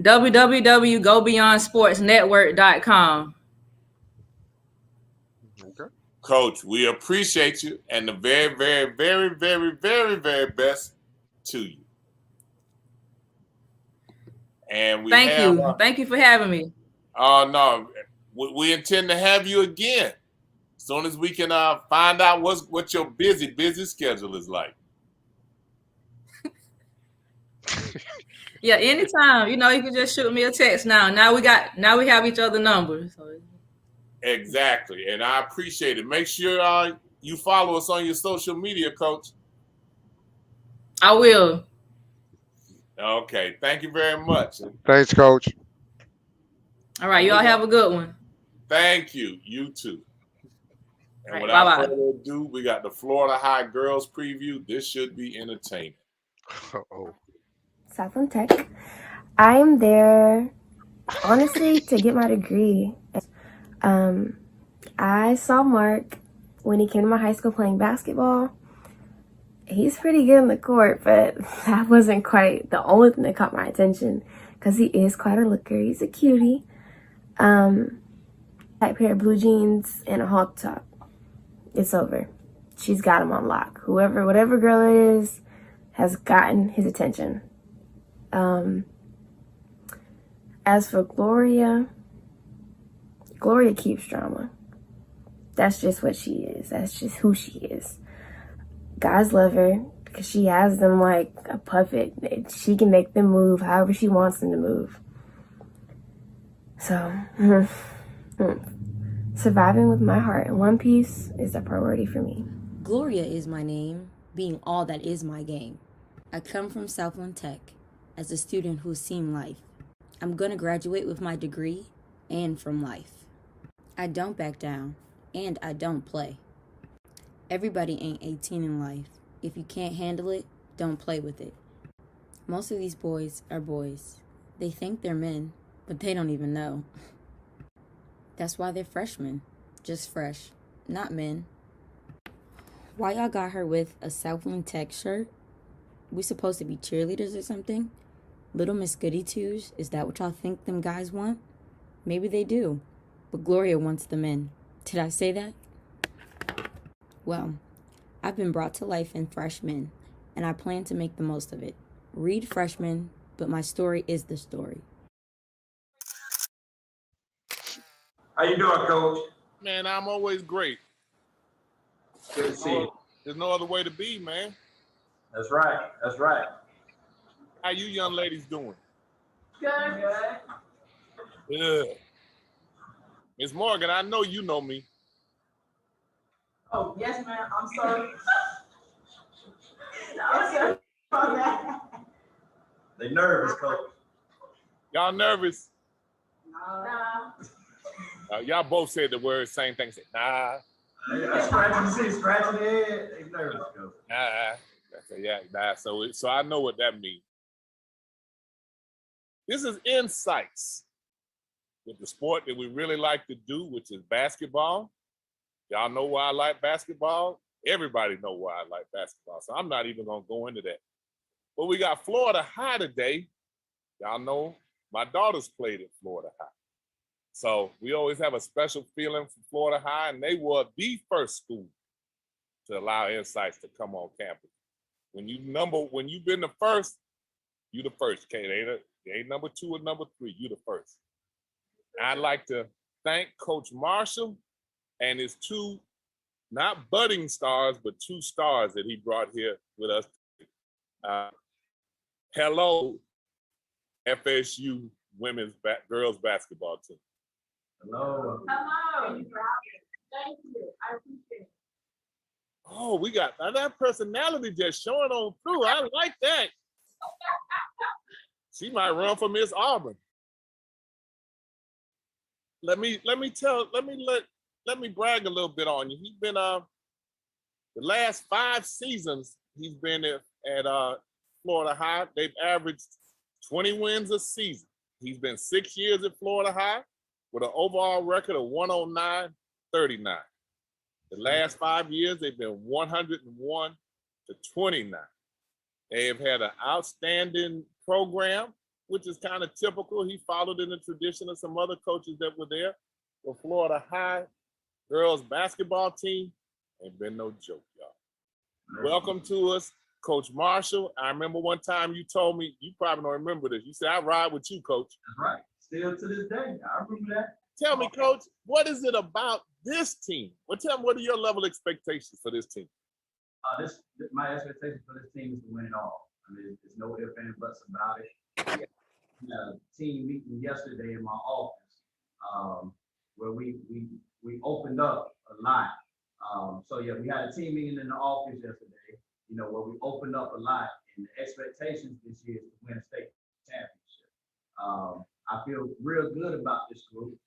www.GoBeyondSportsNetwork.com. Okay. Coach, we appreciate you, and the very, very, very, very, very, very best to you. And thank you for having me. No, we intend to have you again as soon as we can find out what your busy schedule is like. Yeah, anytime. You can just shoot me a text now. Now we have each other's numbers. So. Exactly, and I appreciate it. Make sure you follow us on your social media, Coach. I will. Okay, thank you very much. Thanks, Coach. All right, you all have a good one. Thank you. You too. And without further ado, we got the Florida High girls preview. This should be entertaining. Southland Tech. I'm there, honestly, to get my degree. I saw Mark when he came to my high school playing basketball. He's pretty good in the court, but that wasn't quite the only thing that caught my attention, because he is quite a looker. He's a cutie. Tight pair of blue jeans and a hawk top. It's over. She's got him on lock. Whatever girl it is, has gotten his attention. As for Gloria keeps drama. That's just what she is. That's just who she is. Guys love her because she has them like a puppet. She can make them move however she wants them to move. So, surviving with my heart in one piece is a priority for me. Gloria is my name, being all that is my game. I come from Southland Tech as a student who's seen life. I'm gonna graduate with my degree and from life. I don't back down, and I don't play. Everybody ain't 18 in life. If you can't handle it, don't play with it. Most of these boys are boys. They think they're men, but they don't even know. That's why they're freshmen. Just fresh, not men. Why y'all got her with a Southland Tech shirt? We supposed to be cheerleaders or something? Little Miss Goody Twos, is that what y'all think them guys want? Maybe they do, but Gloria wants them in. Did I say that? Well, I've been brought to life in Freshmen, and I plan to make the most of it. Read Freshman, but my story is the story. How you doing, Coach? Man, I'm always great. Good to see you. There's no other way to be, man. That's right. That's right. How you young ladies doing? Good. Good. Miss Morgan, I know you know me. Oh, yes, ma'am. I'm sorry. I'm sorry. They nervous, Coach. Y'all nervous? No. Y'all both said the word same thing. Said, nah. Scratching the head. They nervous, Coach. Nah. I said, yeah, nah. So I know what that means. This is Insights with the sport that we really like to do, which is basketball. Y'all know why I like basketball? Everybody know why I like basketball, so I'm not even gonna go into that. But we got Florida High today. Y'all know my daughters played at Florida High. So we always have a special feeling for Florida High, and they were the first school to allow Insights to come on campus. When you've been the first, you the first. Okay, they ain't number 2 or number 3. You the first. I'd like to thank Coach Marshall and his 2, not budding stars, but 2 stars that he brought here with us. Hello, FSU girls basketball team. Hello. Hello. Thank you. I appreciate it. Oh, we got that personality just showing on through. I like that. She might run for Miss Auburn. Let me brag a little bit on you. He's been the last 5 seasons he's been at Florida High. They've averaged 20 wins a season. He's been 6 years at Florida High with an overall record of 109-39. The last 5 years they've been 101-29. They have had an outstanding program, which is kind of typical. He followed in the tradition of some other coaches that were there. For Florida High girls basketball team ain't been no joke, y'all. Welcome to us, Coach Marshall. I remember one time you told me, you probably don't remember this. You said, I ride with you, Coach. That's right. Still to this day. I remember that. Tell me, Coach, what is it about this team? Tell me, what are your level expectations for this team? My expectation for this team is to win it all. I mean, there's no ifs and buts about it. We had a team meeting yesterday in my office where we opened up a lot. So yeah, we had a team meeting in the office yesterday, where we opened up a lot, and the expectations this year is to win a state championship. I feel real good about this group.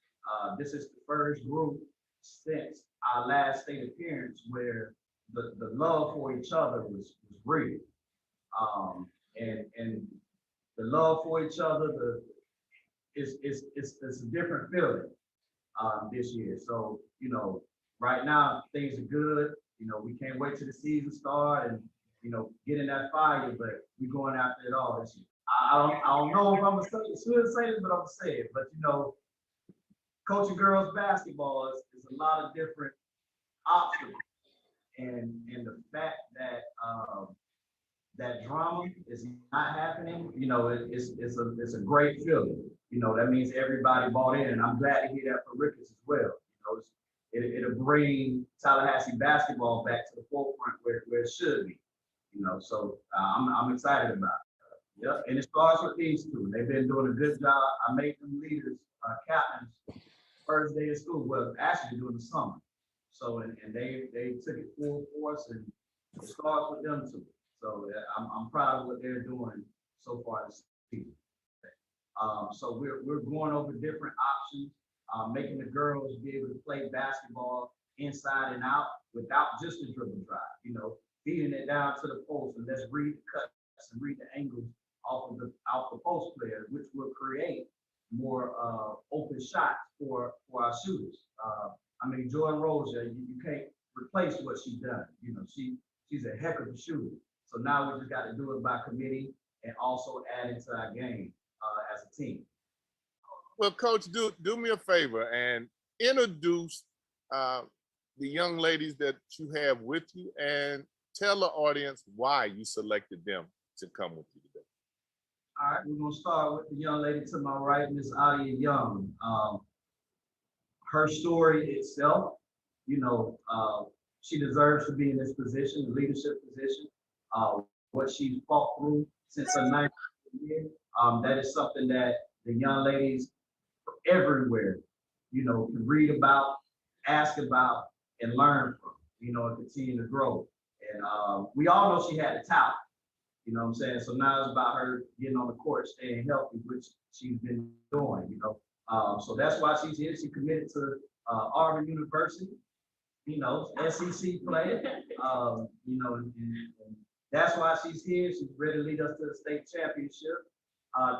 This is the first group since our last state appearance where the love for each other was real. And the love for each other, it's a different feeling this year. So, right now things are good. We can't wait till the season start and, get in that fire, but we're going after it all this year. I don't know if I'm gonna say this, but I'm gonna say it. But coaching girls basketball is a lot of different obstacles, and the fact that that drama is not happening, it's a great feeling. That means everybody bought in, and I'm glad to hear that for Rickards as well. It'll bring Tallahassee basketball back to the forefront where it should be. You know, so I'm excited about it. Yep, and it starts with these two. They've been doing a good job. I made them leaders, captains, first day of school. Well, actually during the summer. So and they took it full force, and it starts with them too. So I'm proud of what they're doing so far this season. So we're going over different options, making the girls be able to play basketball inside and out without just a dribble drive. You know, feeding it down to the post, and let's read the cuts and read the angles off the post players, which will create more open shots for our shooters. I mean, Jordan Rozier, you can't replace what she's done. You know, she's a heck of a shooter. So now we just got to do it by committee and also add it to our game as a team. Well, Coach, do me a favor and introduce the young ladies that you have with you, and tell the audience why you selected them to come with you today. All right, we're gonna start with the young lady to my right, Miss Adia Young. Her story itself, you know, she deserves to be in this position, the leadership position. What she's fought through since her 9th year, that is something that the young ladies everywhere, you know, can read about, ask about, and learn from, you know, and continue to grow. And we all know she had the talent, you know what I'm saying? So now it's about her getting on the court, staying healthy, which she's been doing, you know. So that's why she's here. She committed to Auburn University, you know, SEC play, you know, and that's why she's here. She's ready to lead us to the state championship.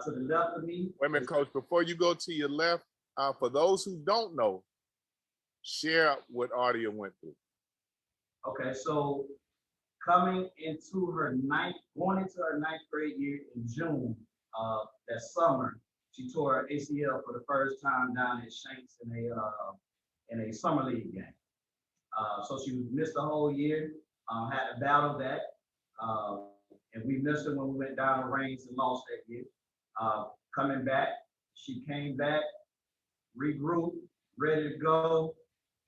To the left of me. Wait a minute, Coach, before you go to your left, for those who don't know, share what Adia went through. Okay, so going into her 9th grade year in June, that summer, she tore her ACL for the first time down at Shanks in a summer league game. So she missed the whole year, had to battle that, and we missed her when we went down to Reigns and lost that year. Coming back, she came back, regrouped, ready to go,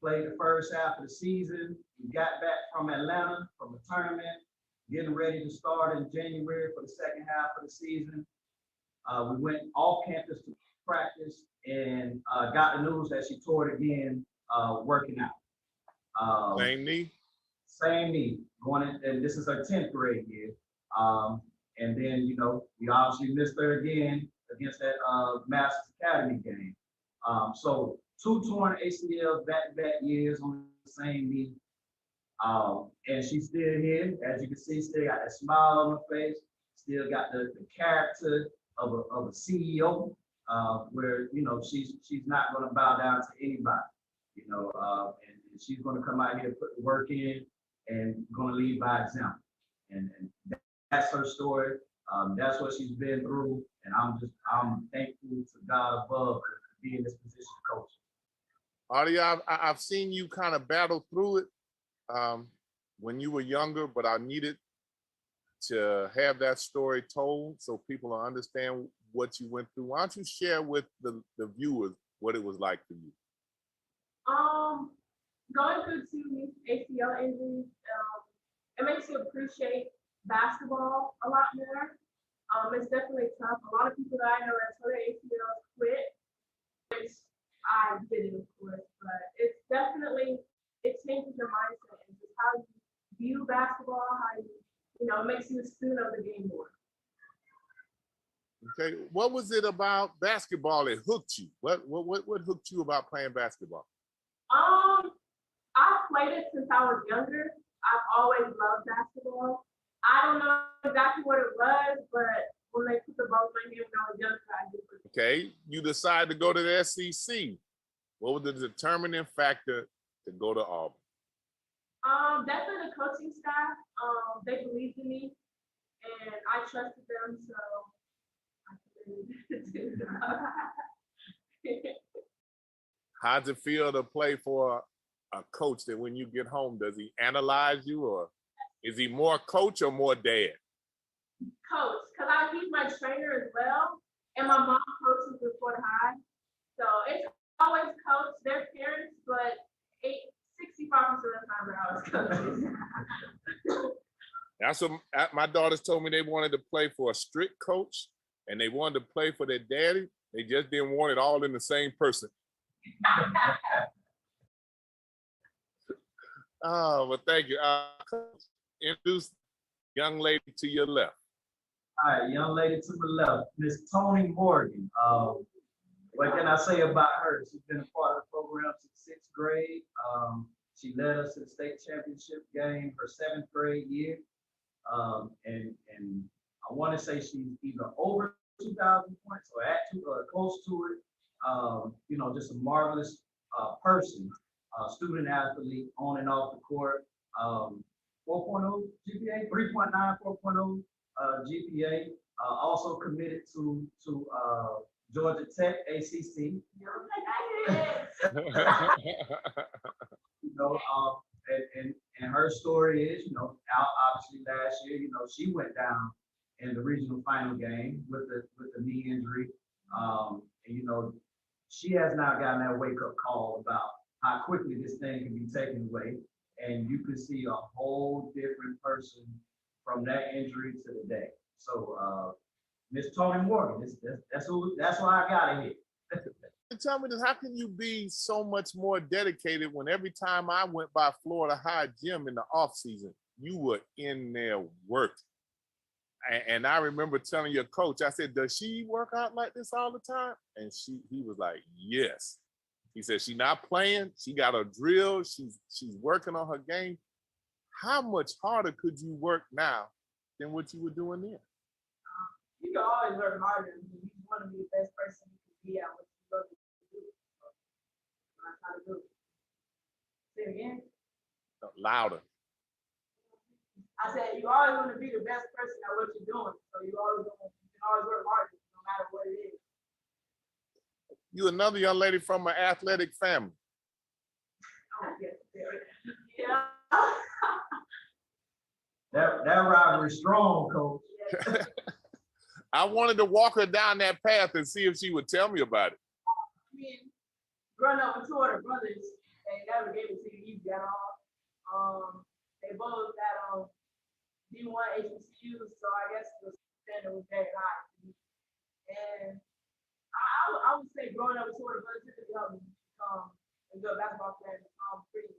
played the first half of the season. We got back from Atlanta from the tournament, getting ready to start in January for the second half of the season. We went off campus to practice and got the news that she tore it again working out. Same knee? Same knee. And this is her 10th grade year. And then, you know, we obviously missed her again against that Masters Academy game. So 2 torn ACLs back-to-back years on the same knee. And she's still here. As you can see, still got that smile on her face, still got the character of a CEO, where, you know, she's not going to bow down to anybody, you know, and she's going to come out here, put the work in, and going to lead by example. And that's her story. That's what she's been through, and I'm thankful to God above to be in this position of coach. Adia, I've seen you kind of battle through it when you were younger, but I needed to have that story told so people will understand what you went through. Why don't you share with the viewers what it was like for you? Going through 2 ACL injuries, it makes you appreciate basketball a lot more. It's definitely tough. A lot of people that I know that tore their ACLs quit, which I didn't, of course, but it's definitely, it changes your mindset and just how you view basketball, how you know, it makes you a student of the game more. Okay, what was it about basketball that hooked you? What hooked you about playing basketball? I played it since I was younger. I've always loved basketball. I don't know exactly what it was, but when they put the ball in my hand when I was younger, I did it. Okay, you decided to go to the SEC. What was the determining factor to go to Auburn? Definitely the coaching staff. They believed in me, and I trusted them, so I committed to How's it feel to play for a coach that when you get home, does he analyze you, or is he more coach or more dad? Coach, because he's my trainer as well, and my mom coaches before the high. So it's always coach, their parents, but 65% of the time they're always coaches. That's what my daughters told me. They wanted to play for a strict coach, and they wanted to play for their daddy. They just didn't want it all in the same person. Oh, well, thank you. Coach, introduce young lady to your left. All right, young lady to the left, Miss Toni Morgan. What can I say about her? She's been a part of the program since 6th grade. She led us to the state championship game her 7th grade year. And I want to say she's either over 2,000 points or close to it. You know, just a marvelous person, student athlete on and off the court. 4.0 GPA, 3.9, 4.0 GPA. Also committed to Georgia Tech ACC. You know, and her story is, you know, obviously last year, you know, she went down in the regional final game with the knee injury. And you know, she has now gotten that wake up call about how quickly this thing can be taken away, and you can see a whole different person from that injury to the day. So, Miss Toni Morgan, that's why I got it here. Tell me this, how can you be so much more dedicated when every time I went by Florida High Gym in the off season, you were in there working? And I remember telling your coach, I said, does she work out like this all the time? And he was like, yes. He said, she's not playing, she got a drill, she's working on her game. How much harder could you work now than what you were doing then? You can always work harder. You want to be the best person you can be at what you love to do. So I try to do it. Say it again. Louder. I said you always want to be the best person at what you're doing. So you can always work harder, no matter what it is. You another young lady from an athletic family. Oh, yeah. That rivalry strong, Coach. Yeah. I wanted to walk her down that path and see if she would tell me about it. I mean, growing up with two older brothers, they never gave it to you easy at all. They both had D1 HBCUs, so I guess the standard was very high. And I would say growing up with two older brothers typically helped me become a good basketball player. Pretty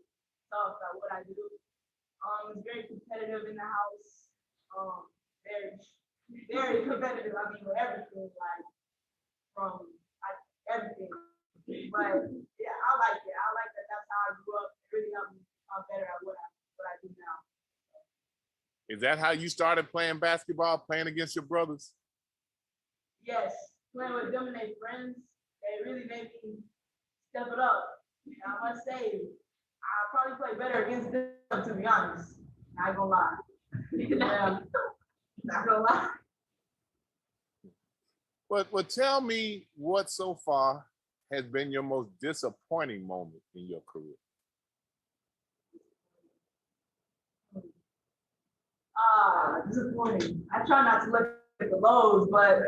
tough at what I do. It's very competitive in the house. Very competitive. I mean, with everything, like everything. But yeah, I like it. I like that. That's how I grew up. It really helped me become better at what I do now. Is that how you started playing basketball, playing against your brothers? Yes, playing with them and their friends, they really made me step it up. And I must say, I probably play better against them, to be honest. Not gonna lie. Not gonna lie. Well, tell me what so far has been your most disappointing moment in your career. Disappointing. I try not to look at the lows, but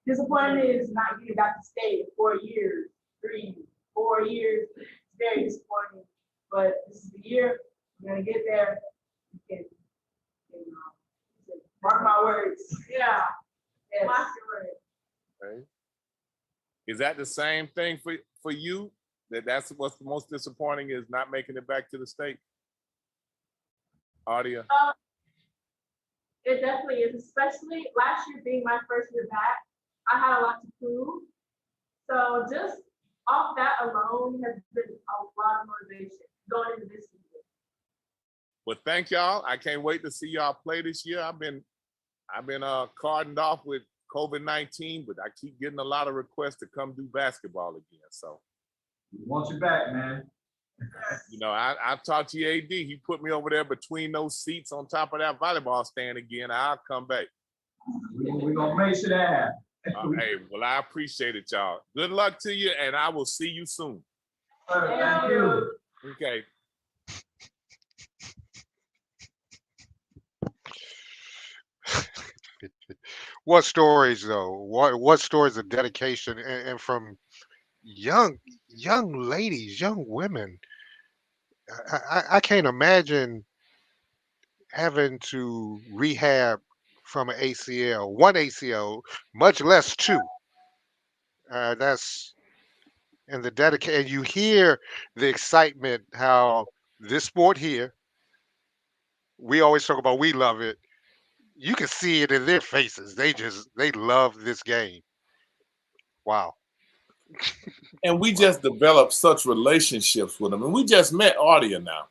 disappointing is not getting back to state in 4 years, 4 years. It's very disappointing. But this is the year. We're gonna get there. You can mark my words. Yeah. Yes. Mark your words. Okay. Is that the same thing for you? That's what's the most disappointing is not making it back to the state? Audia? It definitely is, especially last year being my first year back. I had a lot to prove. So just off that alone has been a lot of motivation going into this season. Well, thank y'all. I can't wait to see y'all play this year. I've been cordoned off with COVID-19, but I keep getting a lot of requests to come do basketball again. So we want you back, man. You know, I talked to your AD. He put me over there between those seats on top of that volleyball stand again. I'll come back. We're going to make sure that happens. Hey, well, I appreciate it, y'all. Good luck to you, and I will see you soon. Thank you. Okay. What stories though? What stories of dedication and from young ladies, young women? I can't imagine having to rehab from an ACL, one ACL, much less two. That's and the dedication. And you hear the excitement how this sport here. We always talk about we love it. You can see it in their faces. They love this game. Wow. And we just developed such relationships with them. And we just met Ardia now.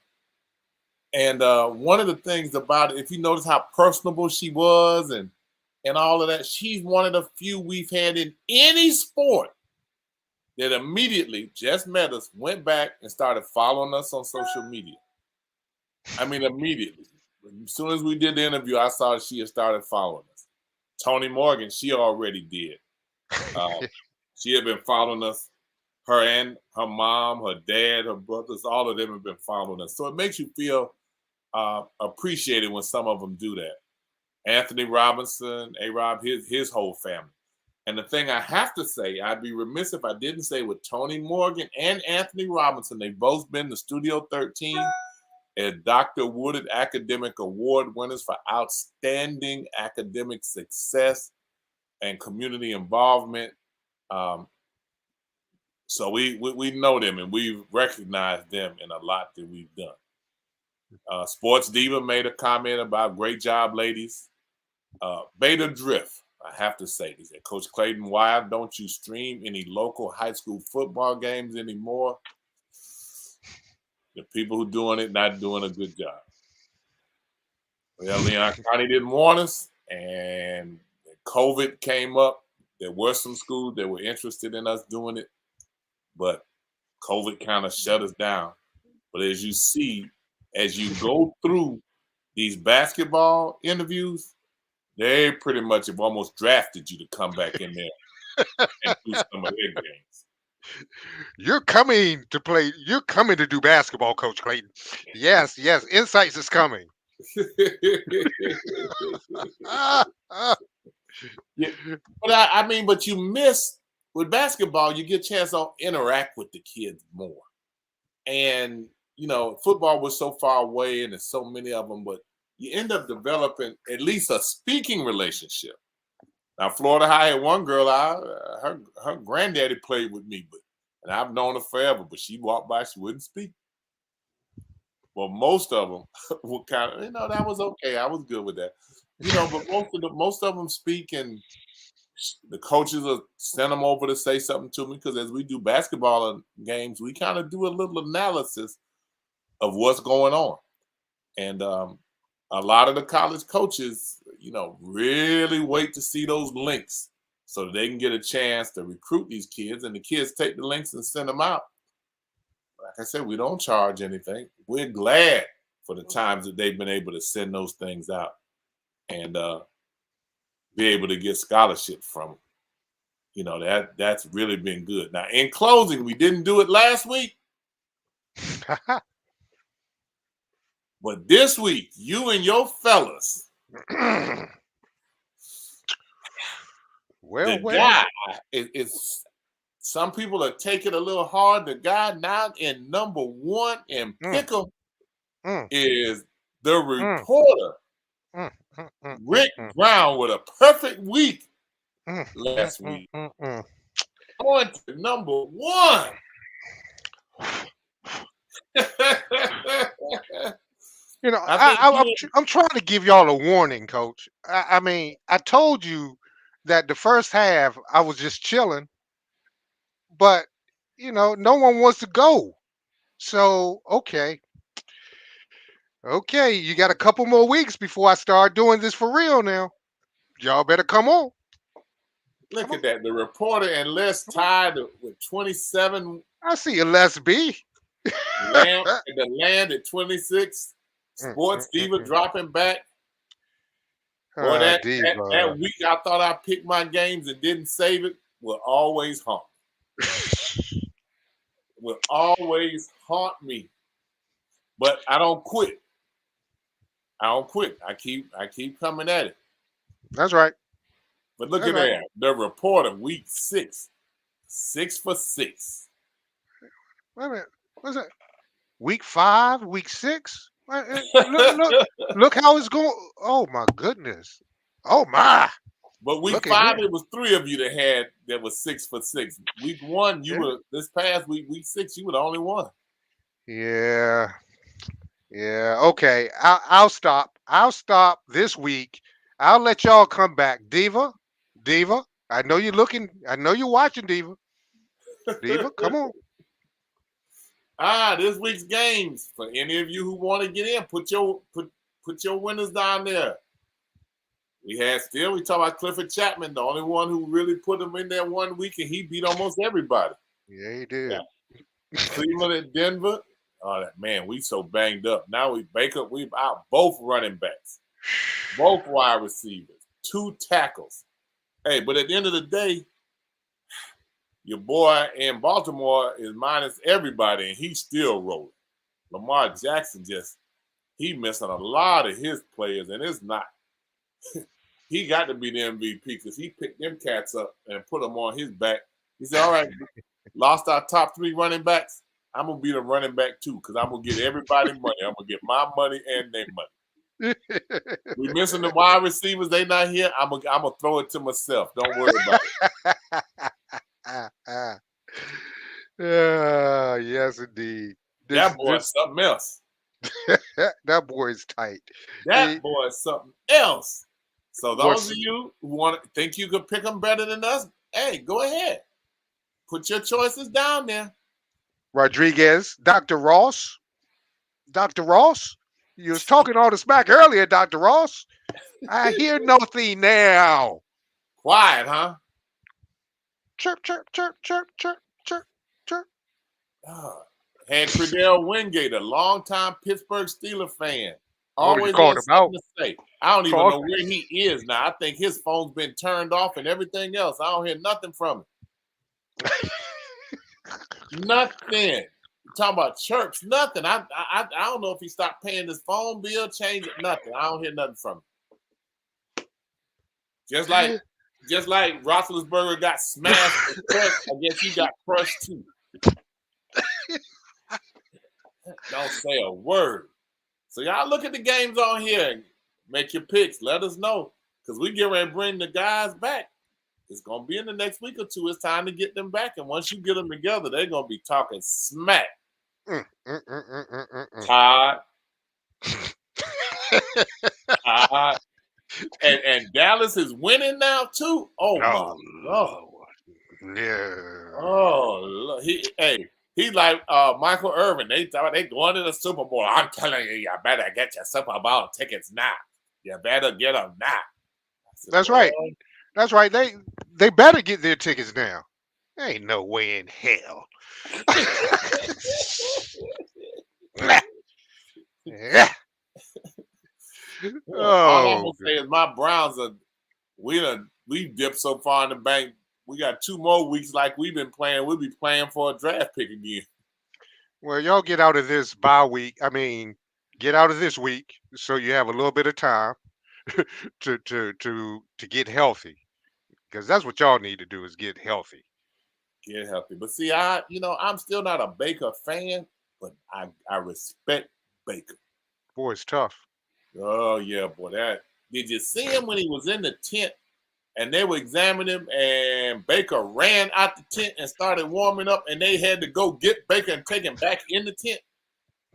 And one of the things about it, if you notice how personable she was and all of that, she's one of the few we've had in any sport that immediately just met us, went back and started following us on social media. I mean, immediately. As soon as we did the interview, I saw she had started following us. Toni Morgan, she already did. She had been following us. Her and her mom, her dad, her brothers, all of them have been following us. So it makes you feel appreciated when some of them do that. Anthony Robinson, A-Rob, his whole family. And the thing I have to say, I'd be remiss if I didn't say with Toni Morgan and Anthony Robinson, they've both been the Studio 13 and Dr. Woodard Academic Award winners for outstanding academic success and community involvement. So we know them and we've recognized them in a lot that we've done. Sports Diva made a comment about great job, ladies. Beta Drift, I have to say, he said, Coach Clayton, why don't you stream any local high school football games anymore? The people who doing it not doing a good job. Well, Leon County didn't want us, and COVID came up. There were some schools that were interested in us doing it, but COVID kind of shut us down. But as you see, as you go through these basketball interviews, they pretty much have almost drafted you to come back in there and do some of their games. You're coming to play. You're coming to do basketball, Coach Clayton. Yes, yes. Insights is coming. Yeah, but you miss with basketball. You get a chance to interact with the kids more, and football was so far away, and there's so many of them. But you end up developing at least a speaking relationship. Now, Florida High had one girl, her granddaddy played with me, and I've known her forever, but she walked by, she wouldn't speak. Well, most of them were kind of, that was okay. I was good with that. But most of them speak, and the coaches will send them over to say something to me, because as we do basketball games, we kind of do a little analysis of what's going on. And a lot of the college coaches, really wait to see those links so that they can get a chance to recruit these kids, and the kids take the links and send them out. Like I said, we don't charge anything. We're glad for the times that they've been able to send those things out and be able to get scholarship from them. That's really been good. Now, in closing, we didn't do it last week. But this week, you and your fellas, the guy is some people are taking a little hard. The guy now in number one in Pick'em is the reporter, Rick Brown, with a perfect week last week. Going to number one. I'm trying to give y'all a warning, Coach. I mean, I told you that the first half I was just chilling, but no one wants to go. So okay, you got a couple more weeks before I start doing this for real. Now, y'all better come on. Look at that, the reporter and Les tied with 27. I see a Les B. The land at 26. Sports Diva dropping back. Boy, that week I thought I picked my games and didn't save it will always haunt. Will always haunt me. But I don't quit. I keep coming at it. That's right. But look at that. The reporter, week 6. 6 for 6. Wait a minute. What's that? Week 5? Week 6? Look how it's going. Oh my goodness. Oh my. But week Look at 5, here. it was 3 of you that was 6 for 6. Week 1, you were this past week 6, you were the only one. Yeah. Yeah. Okay. I'll stop. I'll stop this week. I'll let y'all come back. Diva. I know you're looking. I know you're watching, Diva. Diva, come on. This week's games. For any of you who want to get in, put your winners down there. We talk about Clifford Chapman, the only one who really put him in there 1 week, and he beat almost everybody. Yeah, he did. Yeah. Cleveland at Denver. Oh, man, we so banged up. Now we out both running backs, both wide receivers, 2 tackles. Hey, but at the end of the day, your boy in Baltimore is minus everybody, and he's still rolling. Lamar Jackson he missing a lot of his players, and it's not. He got to be the MVP because he picked them cats up and put them on his back. He said, all right, lost our top 3 running backs. I'm going to be the running back too because I'm going to get everybody money. I'm going to get my money and their money. We missing the wide receivers. They not here. I'm going to throw it to myself. Don't worry about it. Yes, indeed. That boy's something else. That boy's tight. That boy's something else. So those of you who think you could pick them better than us, hey, go ahead. Put your choices down there. Rodriguez, Dr. Ross, you was talking all the smack earlier, Dr. Ross. I hear nothing now. Quiet, huh? Chirp, chirp, chirp, chirp, chirp, chirp, chirp. Had Credell Wingate, a longtime Pittsburgh Steelers fan. Always called him out. I don't even know where he is now. I think his phone's been turned off and everything else. I don't hear nothing from him. Nothing. You're talking about chirps, nothing. I don't know if he stopped paying his phone bill, changed it, nothing. I don't hear nothing from him. Just like Roethlisberger got smashed and crushed, I guess he got crushed too. Don't say a word. So y'all look at the games on here and make your picks. Let us know because we get ready to bring the guys back. It's going to be in the next week or 2. It's time to get them back. And once you get them together, they're going to be talking smack. Todd. Todd. And Dallas is winning now, too. Oh, my Lord. Yeah. Oh, Lord. He's like Michael Irvin. They going to the Super Bowl. I'm telling you, you better get your Super Bowl tickets now. You better get them now. That's right. That's right. They better get their tickets now. Ain't no way in hell. Yeah. All I'm gonna say is my Browns we dipped so far in the bank. We got 2 more weeks like we've been playing. We'll be playing for a draft pick again. Well, y'all get out of this bye week. I mean, get out of this week so you have a little bit of time to get healthy. Because that's what y'all need to do is get healthy. Get healthy. But see, I'm still not a Baker fan, but I respect Baker. Boy, it's tough. Oh, yeah, boy. Did you see him when he was in the tent and they were examining him and Baker ran out the tent and started warming up and they had to go get Baker and take him back in the tent?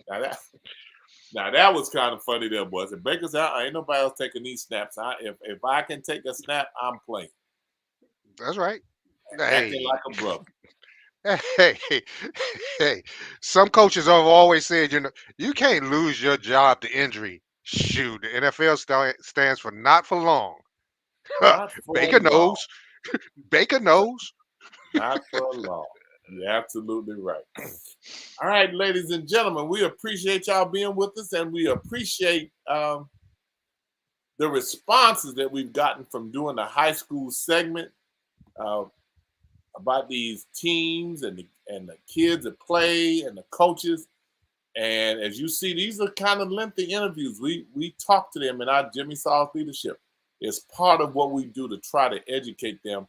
Now that was kind of funny there, boys. If Baker's out, ain't nobody else taking these snaps. If I can take a snap, I'm playing. That's right. Acting like a brother. Hey, some coaches have always said, you can't lose your job to injury. Shoot, the NFL stands for not for long. Not for Baker long. knows. Baker knows. Not for long. You're absolutely right. All right, ladies and gentlemen, we appreciate y'all being with us, and we appreciate the responses that we've gotten from doing the high school segment about these teams and the kids that play and the coaches. And as you see, these are kind of lengthy interviews. We talk to them in our Jimmy Sauce leadership. It's part of what we do to try to educate them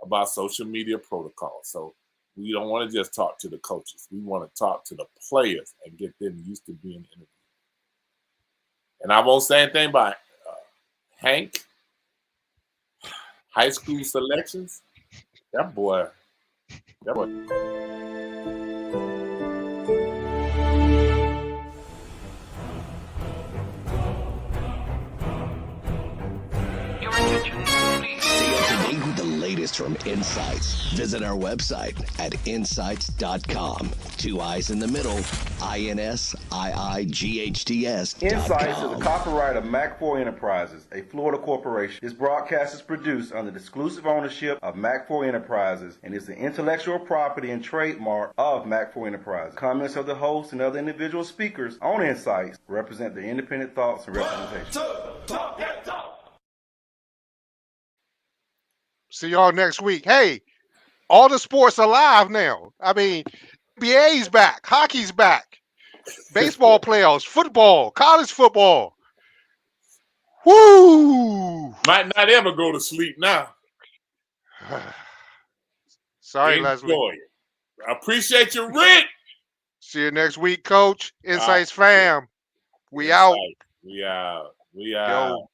about social media protocols. So we don't want to just talk to the coaches. We want to talk to the players and get them used to being interviewed. And I won't say anything about Hank. High school selections. That boy. Stay up to date with the latest from Insights. Visit our website at insights.com. 2 I's in the middle. INSIIGHTS. Insights is a copyright of Mac4 Enterprises, a Florida corporation. This broadcast is produced under the exclusive ownership of Mac4 Enterprises and is the intellectual property and trademark of Mac4 Enterprises. Comments of the host and other individual speakers on Insights represent their independent thoughts and representation. See y'all next week. Hey, all the sports are live now. I mean, NBA's back, hockey's back, baseball playoffs, football, college football. Woo! Might not ever go to sleep now. Sorry, Enjoy Leslie. it. I appreciate you, Rick. See you next week, Coach. Insights fam. We out. We out. Yo.